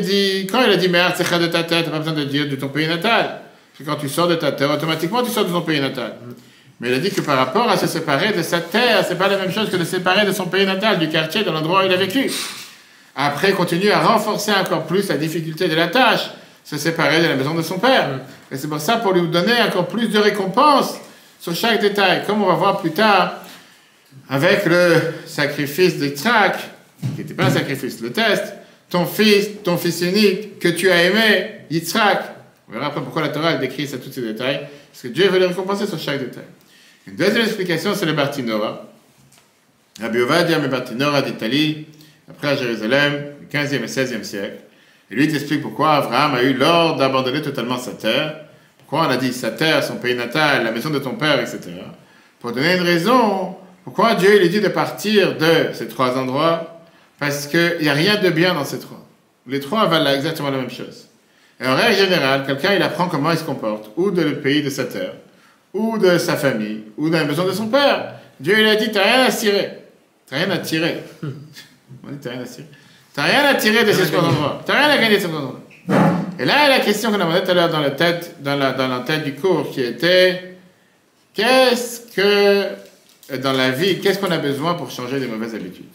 a dit, mais c'est de ta terre, tu n'as pas besoin de dire de ton pays natal. Parce que quand tu sors de ta terre, automatiquement, tu sors de ton pays natal. Mais il a dit que par rapport à se séparer de sa terre, c'est pas la même chose que de se séparer de son pays natal, du quartier, de l'endroit où il a vécu. Après, continue à renforcer encore plus la difficulté de la tâche, se séparer de la maison de son père. Et c'est pour ça, pour lui donner encore plus de récompense sur chaque détail. Comme on va voir plus tard, avec le sacrifice d'Yitzhak, qui n'était pas un sacrifice, le test, ton fils unique, que tu as aimé, Yitzhak. On verra après pourquoi la Torah décrit ça, tous ces détails, parce que Dieu veut les récompenser sur chaque détail. Une deuxième explication, c'est le Bartinora. Rabbi Ovadia, le Bartinora d'Italie, après à Jérusalem, le 15e et 16e siècle. Et lui, il t'explique pourquoi Abraham a eu l'ordre d'abandonner totalement sa terre. Pourquoi on a dit sa terre, son pays natal, la maison de ton père, etc. Pour donner une raison, pourquoi Dieu lui dit de partir de ces trois endroits? Parce qu'il n'y a rien de bien dans ces trois. Les trois valent exactement la même chose. Et en règle générale, quelqu'un, il apprend comment il se comporte, ou de le pays de sa terre, ou de sa famille, ou dans la maison de son père. Dieu, il a dit, t'as rien à tirer. T'as rien à tirer. On dit, t'as rien à tirer. T'as rien à tirer de ces trois endroits. T'as rien à gagner de ces trois endroits. Et là, la question qu'on a demandé tout à l'heure dans la tête du cours, qui était, qu'est-ce que, dans la vie, qu'est-ce qu'on a besoin pour changer des mauvaises habitudes?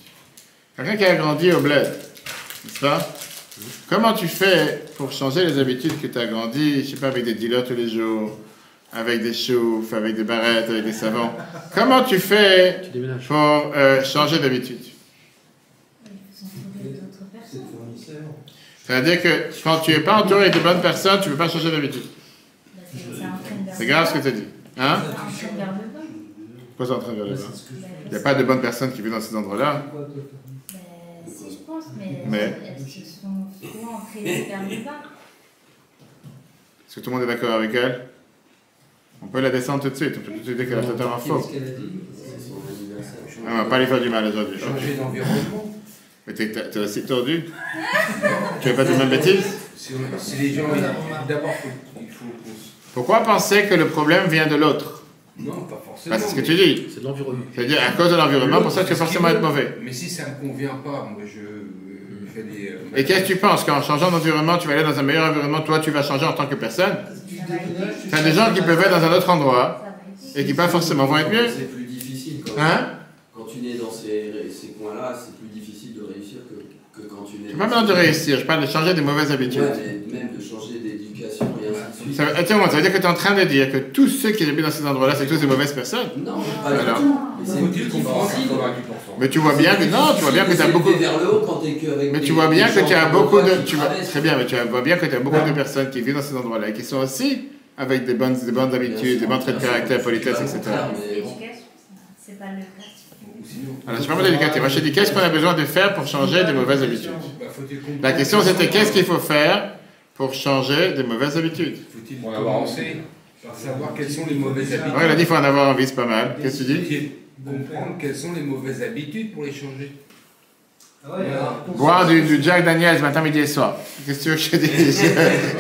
Quelqu'un qui a grandi au bled, n'est-ce pas? Comment tu fais pour changer les habitudes que tu as grandi, je sais pas, avec des dealers tous les jours, avec des choufs, avec des barrettes, avec des savons? Comment tu fais pour changer d'habitude? C'est-à-dire que quand tu n'es pas entouré de bonnes personnes, tu ne peux pas changer d'habitude. C'est grave ce que tu as dit. Hein? Pourquoi ils sont en train de vers le bas? Il n'y a pas de bonnes personnes qui vivent dans ces endroits-là. Si, je pense, mais Mais elles se sont souvent entrées vers le bas. est-ce que tout le monde est d'accord avec elle? On peut la descendre tout de suite. On peut tout de suite dire qu'elle a totalement faux. Ah, on va pas lui faire du mal aujourd'hui. Changer d'environnement. Mais t'es aussi tordu? Tu n'as pas de même bêtise? Si les gens, d'abord, il faut. Pourquoi penser que le problème vient de l'autre? Non, pas forcément. C'est ce que tu dis. C'est de l'environnement. C'est-à-dire à cause de l'environnement, pour ça tu vas forcément être mauvais. Mais si ça ne me convient pas, moi je fais des. Et qu'est-ce que tu penses? Qu'en changeant d'environnement, tu vas aller dans un meilleur environnement, toi tu vas changer en tant que personne? Tu as des gens qui peuvent être dans un autre endroit et qui pas forcément vont être mieux. C'est plus difficile quand tu nais dans ces coins-là, c'est plus difficile de réussir que quand tu nais. Je ne parle pas de réussir, je parle de changer des mauvaises habitudes. Ouais, mais même de changer d'éducation et ainsi de suite. Ça veut dire que tu es en train de dire que tous ceux qui habitent dans ces endroits-là, c'est tous des mauvaises personnes? Non, pas du Alors. tout. Mais c'est Faut-il plus comprendre difficile. 90%. Mais tu vois bien que non, tu vois bien que tu as beaucoup. Vers le haut quand t'es qu'avec Mais des- tu vois bien des que gens tu as qui beaucoup voient de. qui traversent. Très bien, mais tu vois bien que tu as beaucoup de personnes qui vivent dans ces endroits-là et qui sont aussi avec des bonnes habitudes, des bons traits de caractère, politesse, etc. L'éducation, c'est pas le cas. Alors, je ne parle pas d'éducatif. Moi, je te dis qu'est-ce qu'on a besoin de faire pour changer des mauvaises habitudes. La question, c'était qu'est-ce qu'il faut faire pour changer des mauvaises habitudes. Faut-il commencer par savoir quelles sont les mauvaises habitudes? Ouais, il a dit qu'il faut en avoir envie, c'est pas mal. Qu'est-ce que tu dis? Faut-il comprendre quelles sont les mauvaises habitudes pour les changer? Boire du Jack Daniels matin, midi et soir. Qu'est-ce que tu veux que je te dise?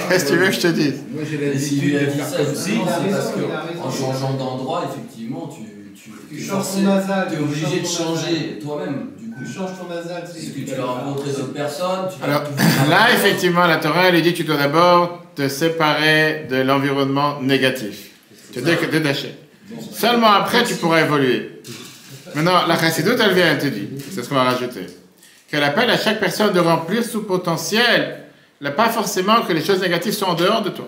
Qu'est-ce que tu veux que je te dise? Moi j'ai Et si l'habitude lui a de dit faire ça, comme si. c'est parce qu'en changeant d'endroit, effectivement, tu changes ton nasal. es obligé de changer toi-même, du coup. Tu changes ton nasal. Parce que tu vas rencontrer d'autres personnes. Tu vas Alors, toujours- là, effectivement, la Torah, elle dit que tu dois d'abord te séparer de l'environnement négatif. Tu dois te détacher. Seulement après, tu pourras évoluer. Maintenant, la chassidoute, elle vient, elle te dit, c'est ce qu'on va rajouter, qu'elle appelle à chaque personne de remplir son potentiel, pas forcément que les choses négatives sont en dehors de toi.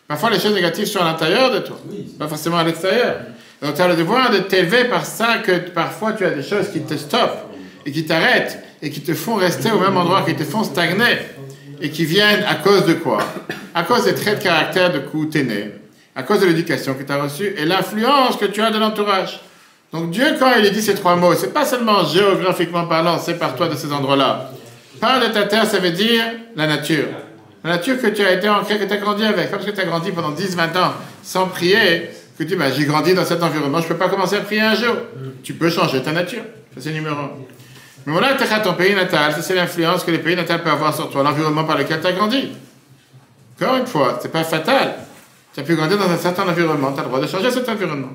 Parfois, les choses négatives sont à l'intérieur de toi, pas forcément à l'extérieur. Donc, tu as le devoir de t'élever par ça que parfois, tu as des choses qui te stoppent et qui t'arrêtent et qui te font rester au même endroit, qui te font stagner et qui viennent à cause de quoi? À cause des traits de caractère de où tu es né, à cause de l'éducation que tu as reçue et l'influence que tu as de l'entourage. Donc Dieu, quand il dit ces trois mots, c'est pas seulement géographiquement parlant, c'est par toi de ces endroits-là. Parle de ta terre, ça veut dire la nature. La nature que tu as été ancré, que tu as grandi avec. Pas parce que tu as grandi pendant 10-20 ans sans prier, que tu dis, j'ai grandi dans cet environnement, je ne peux pas commencer à prier un jour. Tu peux changer ta nature. Ça, c'est numéro 1. Mais voilà, tu as ton pays natal, ça c'est l'influence que les pays natals peuvent avoir sur toi, l'environnement par lequel tu as grandi. Encore une fois, c'est pas fatal. Tu as pu grandir dans un certain environnement, tu as le droit de changer cet environnement.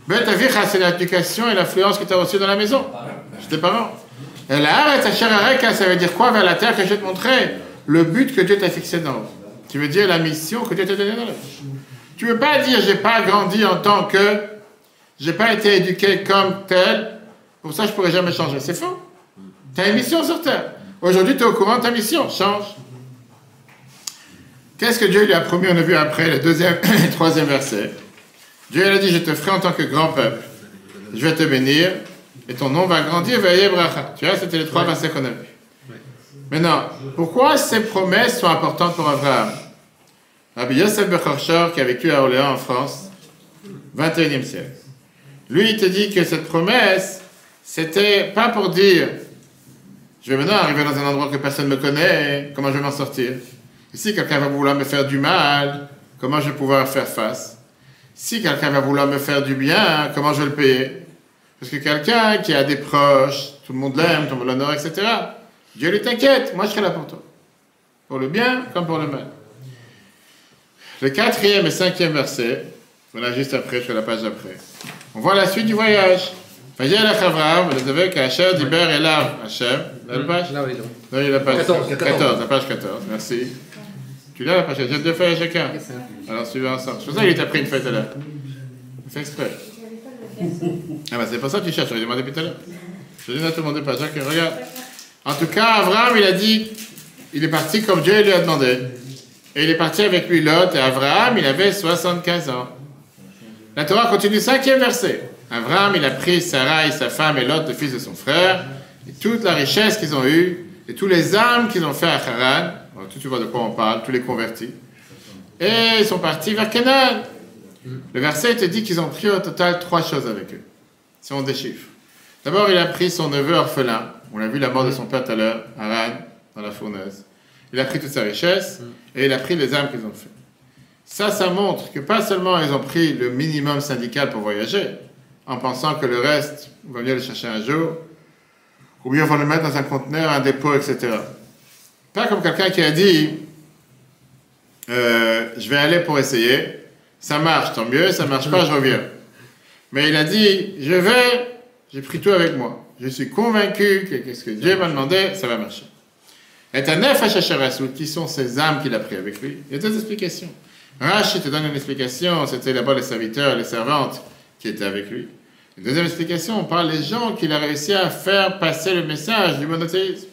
Mais ta vie, c'est l'éducation et l'influence que tu as reçue dans la maison, chez tes parents. Et là, ça veut dire quoi vers la terre que je vais te montrer? Le but que Dieu t'a fixé dans l'eau. Tu veux dire la mission que Dieu t'a donnée dans l'eau. Tu veux pas dire j'ai pas grandi en tant que, j'ai pas été éduqué comme tel, pour ça je pourrais jamais changer. C'est faux. Tu as une mission sur terre. Aujourd'hui, tu es au courant de ta mission. Change. Qu'est-ce que Dieu lui a promis? On a vu après le deuxième et troisième verset. Dieu lui a dit, je te ferai en tant que grand peuple. Je vais te bénir et ton nom va grandir. Tu vois, c'était les trois versets qu'on a vus. Maintenant, pourquoi ces promesses sont importantes pour Abraham? Rabbi Yosef Bechorchor, qui a vécu à Orléans en France, 21e siècle. Lui, il te dit que cette promesse, c'était pas pour dire je vais maintenant arriver dans un endroit que personne ne me connaît, comment je vais m'en sortir? Et si quelqu'un va vouloir me faire du mal, comment je vais pouvoir faire face? Si quelqu'un va vouloir me faire du bien, comment je vais le payer? Parce que quelqu'un qui a des proches, tout le monde l'aime, tout le monde l'honore, etc. Dieu lui t'inquiète, moi je serai là pour toi. Pour le bien comme pour le mal. Le 4e et 5e verset, voilà juste après, sur la page d'après. On voit la suite du voyage. Vayelech Avraham, vous avez qu'Hachem Diber Elav Hachem. La page? Là, oui, Non, il y a la page 14, 14, la page 14, merci. Tu l'as la page 14, j'ai deux feuilles à chacun. Alors suivez ensemble. C'est pour ça qu'il t'a pris une feuille tout à l'heure. Fais exprès. Ah bah c'est pas ça que tu cherches, j'avais demandé tout à l'heure. Je dis à tout le monde pas, chacun, regarde. En tout cas, Avraham, il a dit, il est parti comme Dieu lui a demandé. Et il est parti avec lui Lot, et Avraham, il avait 75 ans. La Torah continue, 5e verset. Avraham, il a pris Sarai, sa femme, et Lot, le fils de son frère, et toute la richesse qu'ils ont eue, et tous les âmes qu'ils ont fait à Haran. Alors, tu vois de quoi on parle, tous les convertis. Et ils sont partis vers Canaan. Le verset te dit qu'ils ont pris au total 3 choses avec eux. Si on déchiffre. D'abord, il a pris son neveu orphelin. On a vu la mort de son père tout à l'heure, Haran, dans la fournaise. Il a pris toute sa richesse et il a pris les âmes qu'ils ont fait. Ça montre que pas seulement ils ont pris le minimum syndical pour voyager, en pensant que le reste, on va venir le chercher un jour, ou bien on va le mettre dans un conteneur, un dépôt, etc. Pas comme quelqu'un qui a dit je vais aller pour essayer, ça marche, tant mieux, ça marche pas, je reviens. Mais il a dit j'ai pris tout avec moi. Je suis convaincu que ce que Dieu m'a demandé, ça va marcher. Et un nefesh qui sont ces âmes qu'il a pris avec lui. Il y a deux explications. Rashi te donne une explication, c'était d'abord les serviteurs, les servantes qui étaient avec lui. La deuxième explication, on parle des gens qu'il a réussi à faire passer le message du monothéisme.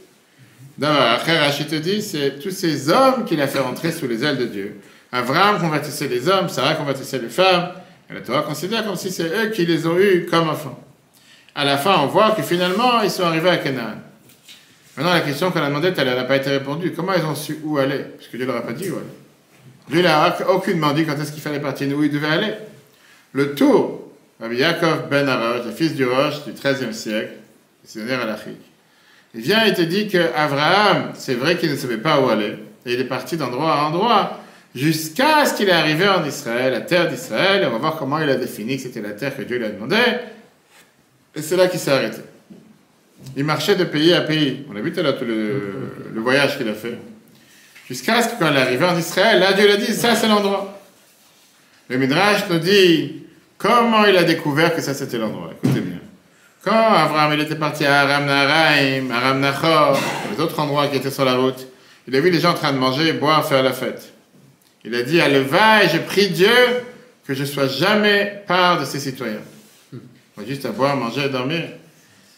D'abord, après Rashi te dit, c'est tous ces hommes qu'il a fait rentrer sous les ailes de Dieu. Abraham convertissait les hommes, Sarah convertissait les femmes, et la Torah considère comme si c'est eux qui les ont eus comme enfants. À la fin, on voit que finalement, ils sont arrivés à Canaan. Maintenant, la question qu'on a demandée, elle n'a pas été répondue. Comment ils ont su où aller? Parce que Dieu ne leur a pas dit où aller. Dieu n'a aucunement dit quand est-ce qu'il fallait partir, où il devait aller. Le tour, Rabbi Yaakov ben Arosh, le fils du Rosh du XIIIe siècle, missionnaire à l'Afrique, il vient et te dit qu'Abraham, c'est vrai qu'il ne savait pas où aller, et il est parti d'endroit à endroit, jusqu'à ce qu'il est arrivé en Israël, la terre d'Israël, et on va voir comment il a défini que c'était la terre que Dieu lui a demandé, et c'est là qu'il s'est arrêté. Il marchait de pays à pays. On a vu tout à l'heure tout le voyage qu'il a fait. Jusqu'à ce que quand il est arrivé en Israël, là Dieu lui a dit, ça c'est l'endroit. Le Midrash nous dit comment il a découvert que ça c'était l'endroit. Écoutez bien. Quand Abraham il était parti à Aram Naharaim, Aram Nachor, les autres endroits qui étaient sur la route, il a vu les gens en train de manger, boire, faire la fête. Il a dit, allez-va, et je prie Dieu que je ne sois jamais part de ses citoyens. On va juste à boire, manger et dormir.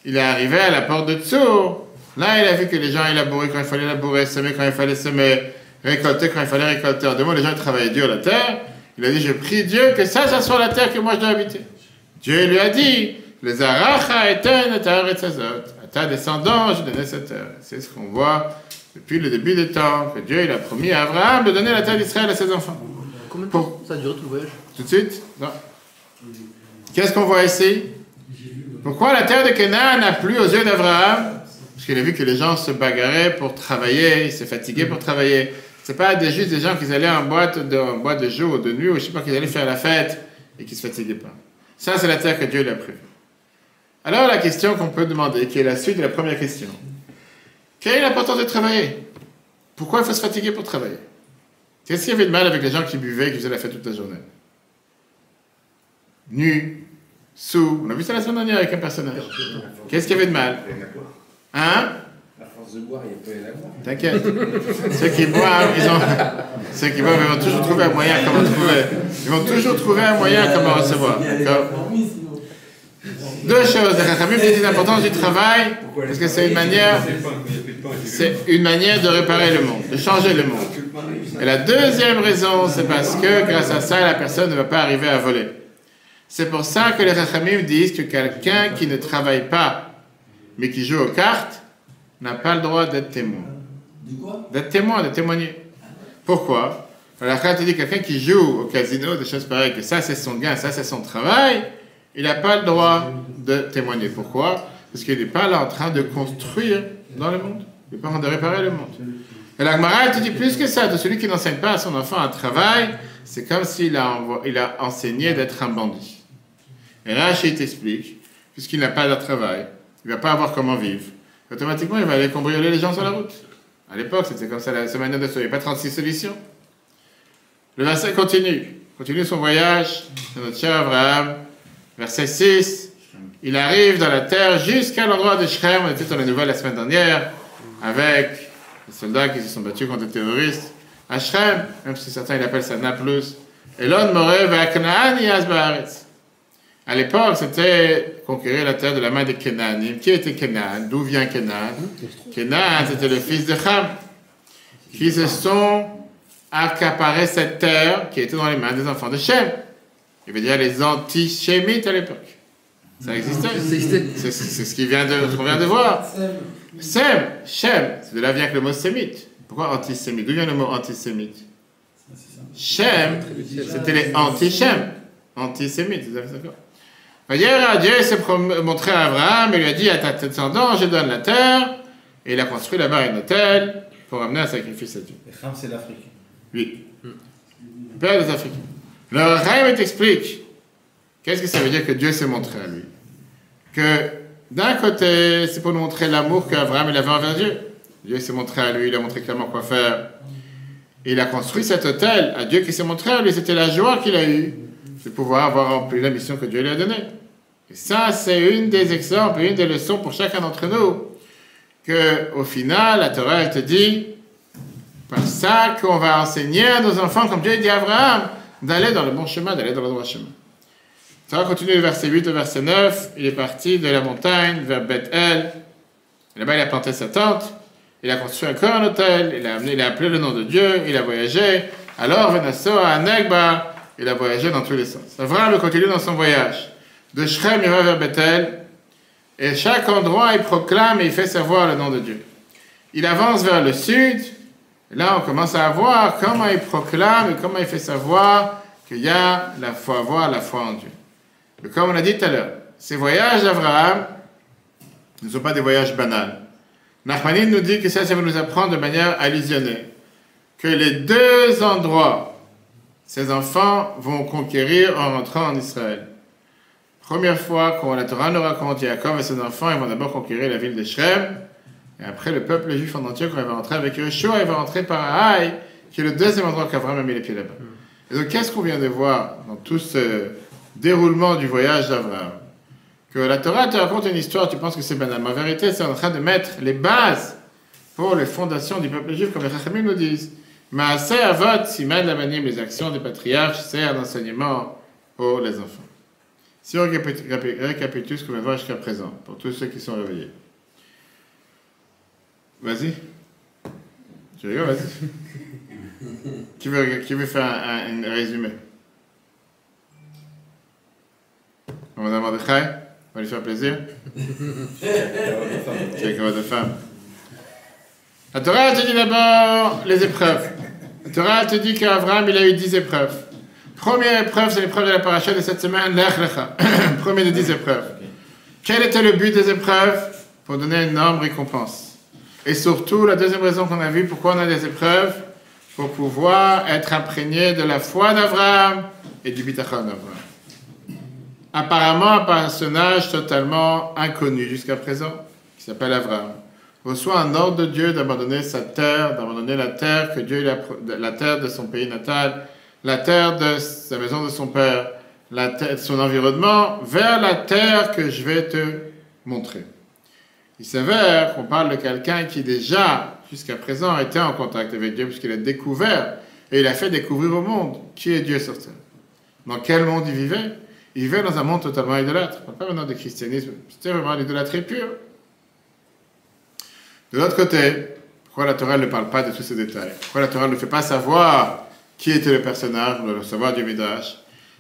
Il est arrivé à la porte de Tsour. Là, il a vu que les gens, ils labouraient quand il fallait labourer, semer quand il fallait semer, récolter quand il fallait récolter. En deux mots, les gens ils travaillaient dur la terre. Il a dit, je prie Dieu que ça soit la terre que moi je dois habiter. Dieu lui a dit, les aracha eten et à ta descendance, je donnais cette terre. C'est ce qu'on voit depuis le début des temps, que Dieu il a promis à Abraham de donner la terre d'Israël à ses enfants. Combien de temps ça a duré tout le voyage? Tout de suite? Non. Qu'est-ce qu'on voit ici? Pourquoi la terre de Canaan n'a plu aux yeux d'Abraham? Parce qu'il a vu que les gens se bagarraient pour travailler, ils se fatiguaient pour travailler. C'est pas juste des gens qui allaient en boîte de jour ou de nuit, ou je sais pas, qu'ils allaient faire la fête et qui se fatiguaient pas. Ça, c'est la terre que Dieu lui a prévue. Alors, la question qu'on peut demander, qui est la suite de la première question. Quelle est l'importance de travailler? Pourquoi il faut se fatiguer pour travailler? Qu'est-ce qu'il y avait de mal avec les gens qui buvaient et qui faisaient la fête toute la journée? Nus, sous. On a vu ça la semaine dernière avec un personnage. Qu'est-ce qu'il y avait de mal? Hein? À force de boire, il peut y en avoir. T'inquiète. Ceux qui boivent, ils vont toujours trouver un moyen comment trouver. Ils vont toujours trouver un moyen comment recevoir. Deux choses. Les Chachamim disent l'importance du travail, parce que c'est une manière de réparer le monde, de changer le monde. Et la deuxième raison, c'est parce que grâce à ça, la personne ne va pas arriver à voler. C'est pour ça que les Chachamim disent que quelqu'un qui ne travaille pas, mais qui joue aux cartes, n'a pas le droit d'être témoin. D'être témoin, de témoigner. Pourquoi? La Chachamim te dit que quelqu'un qui joue au casino, des choses pareilles, que ça c'est son gain, ça c'est son travail, il n'a pas le droit de témoigner. Pourquoi? Parce qu'il n'est pas là en train de construire dans le monde. Il n'est pas en train de réparer le monde. Et la Gemara, elle te dit plus que ça. De celui qui n'enseigne pas à son enfant un travail, c'est comme s'il a enseigné d'être un bandit. Et là, il t'explique, puisqu'il n'a pas de travail, il ne va pas avoir comment vivre. Automatiquement, il va aller cambrioler les gens sur la route. À l'époque, c'était comme ça, la manière de sauver. Il n'y a pas 36 solutions. Le verset continue son voyage de notre cher Abraham. Verset 6, il arrive dans la terre jusqu'à l'endroit de Shrem. On était dans les nouvelles la semaine dernière avec les soldats qui se sont battus contre les terroristes. À Shrem, même si certains ils appellent ça Nablus. Elon Moré va à Canaan et Asbaharetz. À l'époque, c'était conquérir la terre de la main des Canaanim. Qui était Canaan? D'où vient Canaan? Canaan, c'était le fils de Ham, qui se sont accaparés cette terre qui était dans les mains des enfants de Shem. Il veut dire les antisémites à l'époque. Ça existait. C'est ce qu'on vient de voir. Sem, Shem, c'est de là vient que le mot sémite. Pourquoi antisémite? D'où vient le mot antisémite? Shem, c'était les anti-Shem. Antisémites, d'accord. Hier, Dieu s'est montré à Abraham et lui a dit à ta descendance, je donne la terre. Et il a construit là-bas un hôtel pour amener un sacrifice à Dieu. Et Kham, c'est l'Afrique. Oui. Le père des Africains. Le Raïm t'explique qu'est-ce que ça veut dire que Dieu s'est montré à lui. Que d'un côté, c'est pour nous montrer l'amour qu'Abraham avait envers Dieu. Dieu s'est montré à lui, il a montré clairement quoi faire. Et il a construit cet hôtel à Dieu qui s'est montré à lui. C'était la joie qu'il a eue de pouvoir avoir rempli la mission que Dieu lui a donnée. Et ça, c'est une des exemples, une des leçons pour chacun d'entre nous. Qu'au final, la Torah, elle te dit, par ça qu'on va enseigner à nos enfants, comme Dieu dit à Abraham, d'aller dans le bon chemin, d'aller dans le droit chemin. Ça va continuer le verset 8 au verset 9. Il est parti de la montagne vers Beth-El. Là-bas, il a planté sa tente. Il a construit encore un hôtel. Il a appelé le nom de Dieu. Il a voyagé. Alors, Venasso à Negba. Il a voyagé dans tous les sens. Abraham continue dans son voyage. De Shrem, il va vers Beth-El. Et chaque endroit, il proclame et il fait savoir le nom de Dieu. Il avance vers le sud. Et là, on commence à voir comment il proclame et comment il fait savoir qu'il y a la foi, avoir la foi en Dieu. Mais comme on l'a dit tout à l'heure, ces voyages d'Abraham ne sont pas des voyages banals. Nachmanide nous dit que ça va nous apprendre de manière allusionnée que les deux endroits, ces enfants vont conquérir en rentrant en Israël. Première fois qu'on la Torah nous raconte, Yaakov et ses enfants, ils vont d'abord conquérir la ville de Shrem, et après le peuple juif en entier, quand il va rentrer avec Yeshua, il va rentrer par Haï, qui est le deuxième endroit qu'Abraham a mis les pieds là-bas. Et donc, qu'est-ce qu'on vient de voir dans tout ce déroulement du voyage d'Abraham? Que la Torah te raconte une histoire, tu penses que c'est banal. Mais en vérité, c'est en train de mettre les bases pour les fondations du peuple juif, comme les Chachamim nous disent. Maaseh Avot, Siman Lamanim, les actions des patriarches, c'est un enseignement pour les enfants. Si on récapitule ce qu'on vient de voir jusqu'à présent, pour tous ceux qui sont réveillés. Vas-y. Tu rigoles, vas-y. Qui veut faire un résumé? On va demander Chai, on va lui faire plaisir. C'est une de femme. La Torah te dit d'abord les épreuves. La Torah te dit qu'Abraham il a eu 10 épreuves. Première épreuve, c'est l'épreuve de la paracha de cette semaine, Lech Lecha. Premier des 10 épreuves. Quel était le but des épreuves? Pour donner une énorme récompense. Et surtout, la deuxième raison qu'on a vue, pourquoi on a des épreuves, pour pouvoir être imprégné de la foi d'Abraham et du bitachon d'Abraham. Apparemment, un personnage totalement inconnu jusqu'à présent, qui s'appelle Abraham, reçoit un ordre de Dieu d'abandonner sa terre, d'abandonner la terre que Dieu la terre de son pays natal, la terre de sa maison de son père, la terre de son environnement, vers la terre que je vais te montrer. Il s'avère qu'on parle de quelqu'un qui déjà, jusqu'à présent, était en contact avec Dieu, puisqu'il a découvert, et il a fait découvrir au monde qui est Dieu sur terre. Dans quel monde il vivait? Il vivait dans un monde totalement idolâtre. On ne parle pas maintenant de christianisme, c'était vraiment l'idolâtrie pure. De l'autre côté, pourquoi la Torah ne parle pas de tous ces détails? Pourquoi la Torah ne fait pas savoir qui était le personnage, on doit le savoir du Midrash?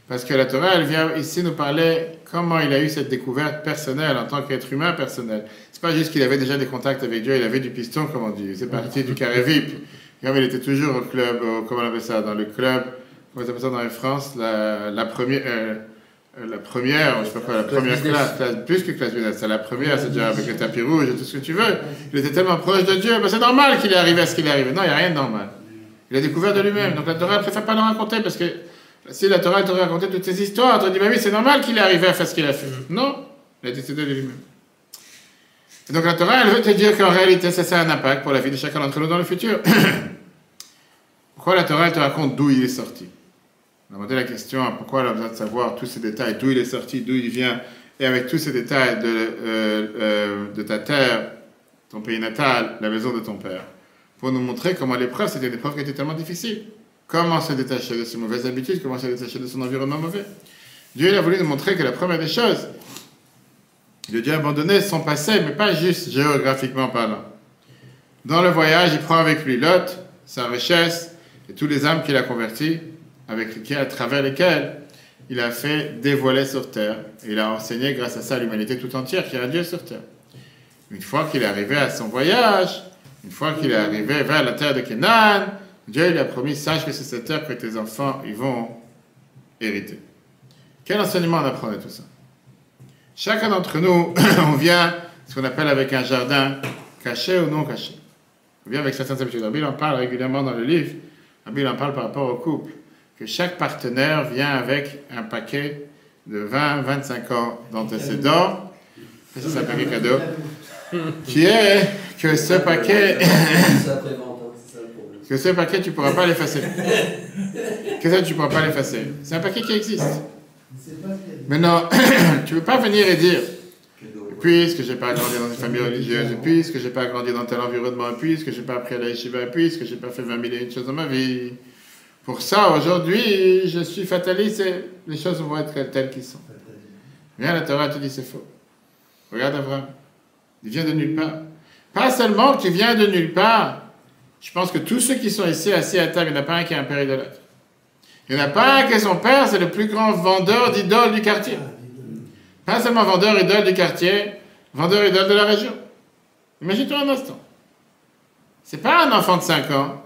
Parce que la Torah, elle vient ici nous parler comment il a eu cette découverte personnelle en tant qu'être humain personnel. C'est pas juste qu'il avait déjà des contacts avec Dieu, il avait du piston, comme on dit. C'est parti du carré VIP. Comme il était toujours au club, comment on appelle ça, dans le club, comment on appelle ça dans la France, la première, je sais pas quoi, la première classe, plus que classe business, c'est la première, c'est déjà avec le tapis rouge et tout ce que tu veux. Il était tellement proche de Dieu, ben c'est normal qu'il est arrivé à ce qu'il est arrivé. Non, il n'y a rien de normal. Il a découvert de lui-même. Donc la Torah ne préfère pas le raconter parce que si la Torah t'aurait raconté toutes ces histoires, tu te dis, bah oui, c'est normal qu'il est arrivé à faire ce qu'il a fait. Non, il a décidé de lui-même. Et donc la Torah, elle veut te dire qu'en réalité, ça a un impact pour la vie de chacun d'entre nous dans le futur. Pourquoi la Torah, elle te raconte d'où il est sorti? On a demandé la question, pourquoi elle a besoin de savoir tous ces détails, d'où il est sorti, d'où il vient, et avec tous ces détails de ta terre, ton pays natal, la maison de ton père, pour nous montrer comment l'épreuve, c'était une épreuve qui était tellement difficile. Comment se détacher de ses mauvaises habitudes, comment se détacher de son environnement mauvais. Dieu il a voulu nous montrer que la première des choses, Dieu a abandonné son passé, mais pas juste géographiquement parlant. Dans le voyage, il prend avec lui Lot, sa richesse, et tous les âmes qu'il a convertis, à travers lesquelles il a fait dévoiler sur terre. Et il a enseigné grâce à ça à l'humanité tout entière qu'il y a Dieu sur terre. Une fois qu'il est arrivé à son voyage, une fois qu'il est arrivé vers la terre de Canaan, Dieu lui a promis, sache que c'est cette terre que tes enfants ils vont hériter. Quel enseignement on apprend de tout ça? Chacun d'entre nous, on vient, ce qu'on appelle avec un jardin caché ou non caché. On vient avec certaines habitudes. La Bible en parle régulièrement dans le livre. La Bible en parle par rapport au couple. Que chaque partenaire vient avec un paquet de 20, 25 ans d'antécédents. C'est ça, paquet cadeau. Qui est que ce paquet... que ce paquet, tu ne pourras pas l'effacer. Que ça, tu ne pourras pas l'effacer. C'est un paquet qui existe. Maintenant, tu ne peux pas venir et dire, puisque je n'ai pas grandi dans une famille religieuse, puisque je n'ai pas grandi dans tel environnement, puisque je n'ai pas appris à la yeshiva, puisque je n'ai pas fait 20 000 et une choses dans ma vie. Pour ça, aujourd'hui, je suis fataliste et les choses vont être telles qu'elles sont. Viens, la Torah te dit c'est faux. Regarde Abraham. Il vient de nulle part. Pas seulement qu'il vient de nulle part. Je pense que tous ceux qui sont ici assis à table, il n'y en a pas un qui est un père idolâtre. Il n'y en a pas un qui est son père, c'est le plus grand vendeur d'idoles du quartier. Pas seulement vendeur idole du quartier, vendeur idole de la région. Imagine-toi un instant. C'est pas un enfant de 5 ans,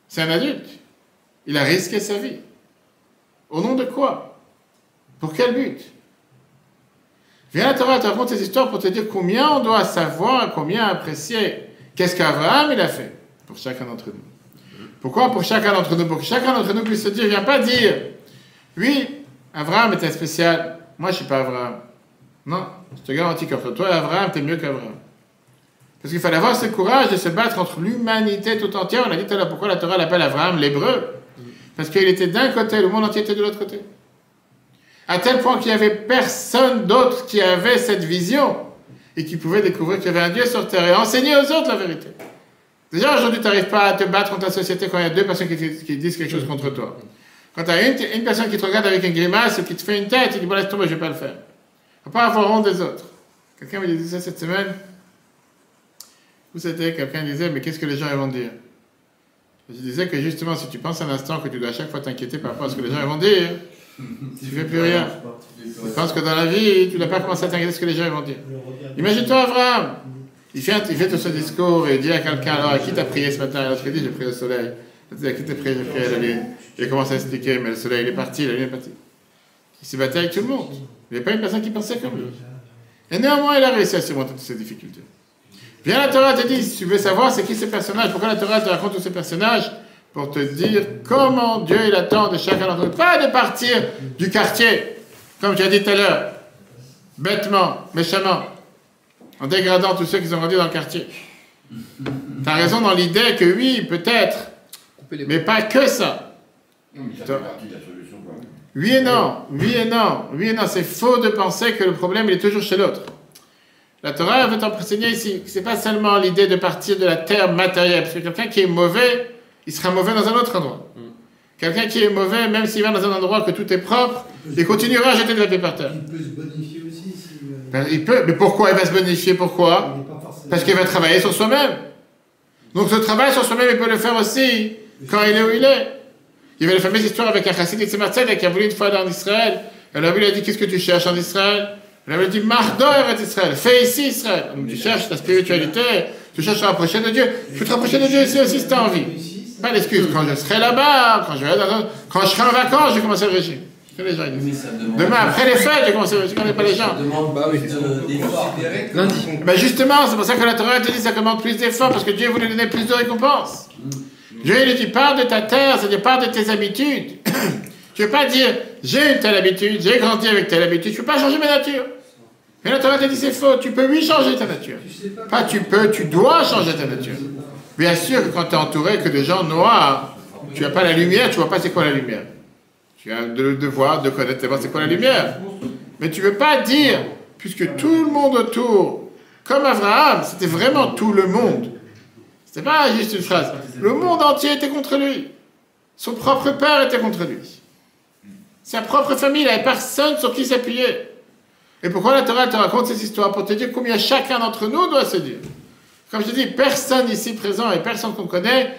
c'est un adulte. Il a risqué sa vie. Au nom de quoi? Pour quel but? Viens, la Torah te raconte ces histoires pour te dire combien on doit savoir, combien apprécier. Qu'est-ce qu'Abraham il a fait pour chacun d'entre nous? Pourquoi pour chacun d'entre nous? Pour que chacun d'entre nous puisse se dire, viens pas dire, oui, Abraham était spécial, moi je suis pas Abraham. Non, je te garantis qu'entre toi et Abraham, tu es mieux qu'Abraham. Parce qu'il fallait avoir ce courage de se battre entre l'humanité tout entière. On a dit tout à l'heure pourquoi la Torah l'appelle Abraham l'hébreu. Parce qu'il était d'un côté, le monde entier était de l'autre côté. À tel point qu'il n'y avait personne d'autre qui avait cette vision et qui pouvait découvrir qu'il y avait un Dieu sur terre et enseigner aux autres la vérité. Déjà, aujourd'hui, tu n'arrives pas à te battre contre la société quand il y a deux personnes qui disent quelque chose contre toi. Quand tu as une personne qui te regarde avec une grimace ou qui te fait une tête, tu dis, bon, laisse tomber, je ne vais pas le faire. Il ne faut pas avoir honte des autres. Quelqu'un me disait ça cette semaine. Où c'était? Quelqu'un disait, mais qu'est-ce que les gens vont dire? Je disais que justement, si tu penses un instant que tu dois à chaque fois t'inquiéter par rapport à ce que les gens vont dire, tu ne fais plus rien. Je pense que dans la vie, tu ne dois pas commencer à t'inquiéter de ce que les gens vont dire. Imagine-toi Abraham. Il fait tout ce discours et il dit à quelqu'un, alors à qui t'as prié ce matin? Alors je dis, j'ai prié au soleil. Il dit, à qui t'as prié? J'ai prié à la lune. Il commence à expliquer, mais le soleil il est parti, la lune est partie. Il s'est battu avec tout le monde. Il n'y avait pas une personne qui pensait comme lui. Et néanmoins, il a réussi à surmonter toutes ces difficultés. Bien, la Torah te dit, si tu veux savoir c'est qui ces personnages, pourquoi la Torah te raconte tous ces personnages? Pour te dire comment Dieu il attend de chacun d'entre nous. Pas de partir du quartier, comme tu as dit tout à l'heure, bêtement, méchamment, en dégradant tous ceux qui sont rendus dans le quartier. Tu as raison dans l'idée que oui, peut-être, mais pas que ça. Oui et non, oui et non, oui et non. C'est faux de penser que le problème il est toujours chez l'autre. La Torah veut t'enseigner ici que ce n'est pas seulement l'idée de partir de la terre matérielle, parce que quelqu'un qui est mauvais, il sera mauvais dans un autre endroit. Quelqu'un qui est mauvais, même s'il va dans un endroit que tout est propre, il continuera à jeter de la paix par terre. Il peut se bonifier aussi. Il peut, mais pourquoi il va se bonifier? Pourquoi? Parce qu'il va travailler sur soi-même. Donc ce travail sur soi-même, il peut le faire aussi quand il est où il est. Il y avait la fameuse histoire avec un chassid de Tzemar Tzedek qui a voulu une fois aller en Israël. Et alors lui a dit, qu'est-ce que tu cherches en Israël? Il avait dit, Mardo Eretz Israël, fais ici Israël. Donc, tu cherches ta spiritualité, tu cherches à rapprocher de Dieu. Tu peux te rapprocher de Dieu ici aussi si tu as envie. Pas d'excuse. Quand je serai là-bas, quand je serai en vacances, je vais commencer le régime. C'est les gens ils disent. Demain, après les fêtes, je vais commencer le régime. Je ne connais pas les gens. Ça demande d'efforts. Lundi. Ben justement, c'est pour ça que la Torah te dit que ça demande plus d'efforts, parce que Dieu voulait donner plus de récompenses. Dieu il dit, pars de ta terre, c'est-à-dire pars de tes habitudes. Tu ne veux pas dire, j'ai une telle habitude, j'ai grandi avec telle habitude, je ne peux pas changer ma nature. Mais la Torah te dit c'est faux, tu peux oui changer ta nature. Pas tu peux, tu dois changer ta nature. Bien sûr que quand tu es entouré que de gens noirs, tu n'as pas la lumière, tu ne vois pas c'est quoi la lumière. Tu as le devoir de connaître d'abord c'est quoi la lumière. Mais tu ne veux pas dire, puisque tout le monde autour, comme Abraham, c'était vraiment tout le monde. Ce n'était pas juste une phrase. Le monde entier était contre lui. Son propre père était contre lui. Sa propre famille, il n'avait personne sur qui s'appuyer. Et pourquoi la Torah te raconte ces histoires? Pour te dire combien chacun d'entre nous doit se dire. Comme je te dis, personne ici présent et personne qu'on connaît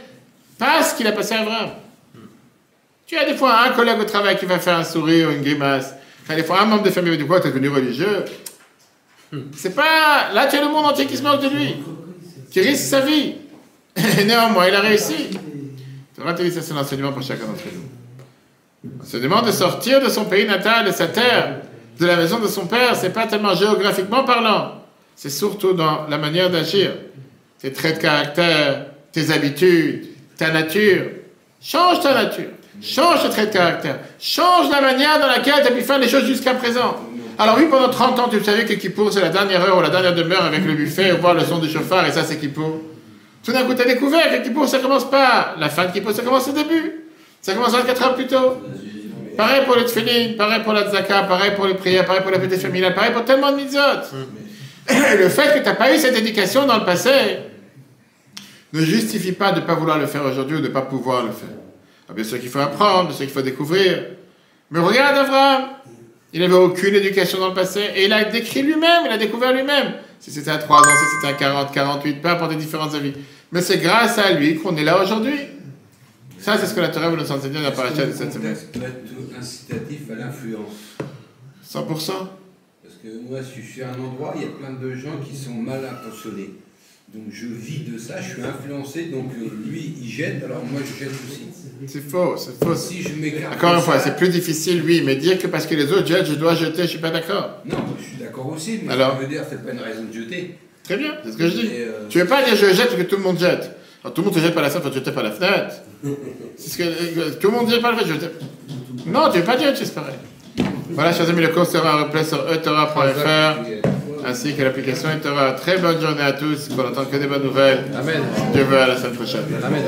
passe ce qu'il a passé à Abraham. Tu as des fois un collègue au travail qui va faire un sourire ou une grimace. Tu as des fois un membre de famille qui va dire quoi, tu es devenu religieux. C'est pas... Là, tu as le monde entier qui se moque de lui, qui risque sa vie. Et néanmoins, il a réussi. La Torah te dit ça, c'est l'enseignement pour chacun d'entre nous. On se demande de sortir de son pays natal, de sa terre, de la maison de son père, c'est pas tellement géographiquement parlant, c'est surtout dans la manière d'agir, tes traits de caractère, tes habitudes, ta nature. Change ta nature, change tes traits de caractère, change la manière dans laquelle tu as pu faire les choses jusqu'à présent. Alors oui, pendant 30 ans, tu savais que Kippour, c'est la dernière heure ou la dernière demeure avec le buffet, ou voir le son du chauffard, et ça, c'est Kippour. Tout d'un coup, tu as découvert que Kippour, ça commence pas. La fin de Kippour, ça commence au début. Ça commence 24 heures plus tôt. Pareil pour les tefillin, pareil pour la tzaka, pareil pour les prières, pareil pour les petites familiales, pareil pour tellement de mitzvot. Le fait que tu n'as pas eu cette éducation dans le passé ne justifie pas de ne pas vouloir le faire aujourd'hui ou de ne pas pouvoir le faire. Alors, bien sûr qu'il faut apprendre, bien sûr qu'il faut découvrir. Mais regarde Abraham. Il n'avait aucune éducation dans le passé et il a décrit lui-même, il a découvert lui-même. Si c'était à 3 ans, si c'était à 40, 48, peu importe les différents avis. Mais c'est grâce à lui qu'on est là aujourd'hui. Ça, c'est ce que la Torah veut nous enseigner dans la paracha de cette semaine. Le contexte doit être incitatif à l'influence. 100%. Parce que moi, si je suis à un endroit, il y a plein de gens qui sont mal intentionnés. Donc je vis de ça, je suis influencé, donc lui il jette, alors moi je jette aussi. C'est faux, c'est faux. Si je m'écarte. Encore une fois, c'est plus difficile, oui, mais dire que parce que les autres jettent, je dois jeter, je suis pas d'accord. Non, je suis d'accord aussi, mais alors, ça veut dire c'est pas une raison de jeter. Très bien, c'est ce que je dis. Tu veux pas dire je jette parce que tout le monde jette. Alors, tout le monde te jette par la fenêtre, tu jeter par la fenêtre. C'est ce que tout le monde jette par la fenêtre. Non, tu veux pas dire, c'est pareil. Voilà, chers amis, le cours sera en replay sur etora.fr. ainsi que l'application eTorah. Très bonne journée à tous, qu'on n'entende que des bonnes nouvelles. Amen. Dieu veut à la semaine prochaine. Amen.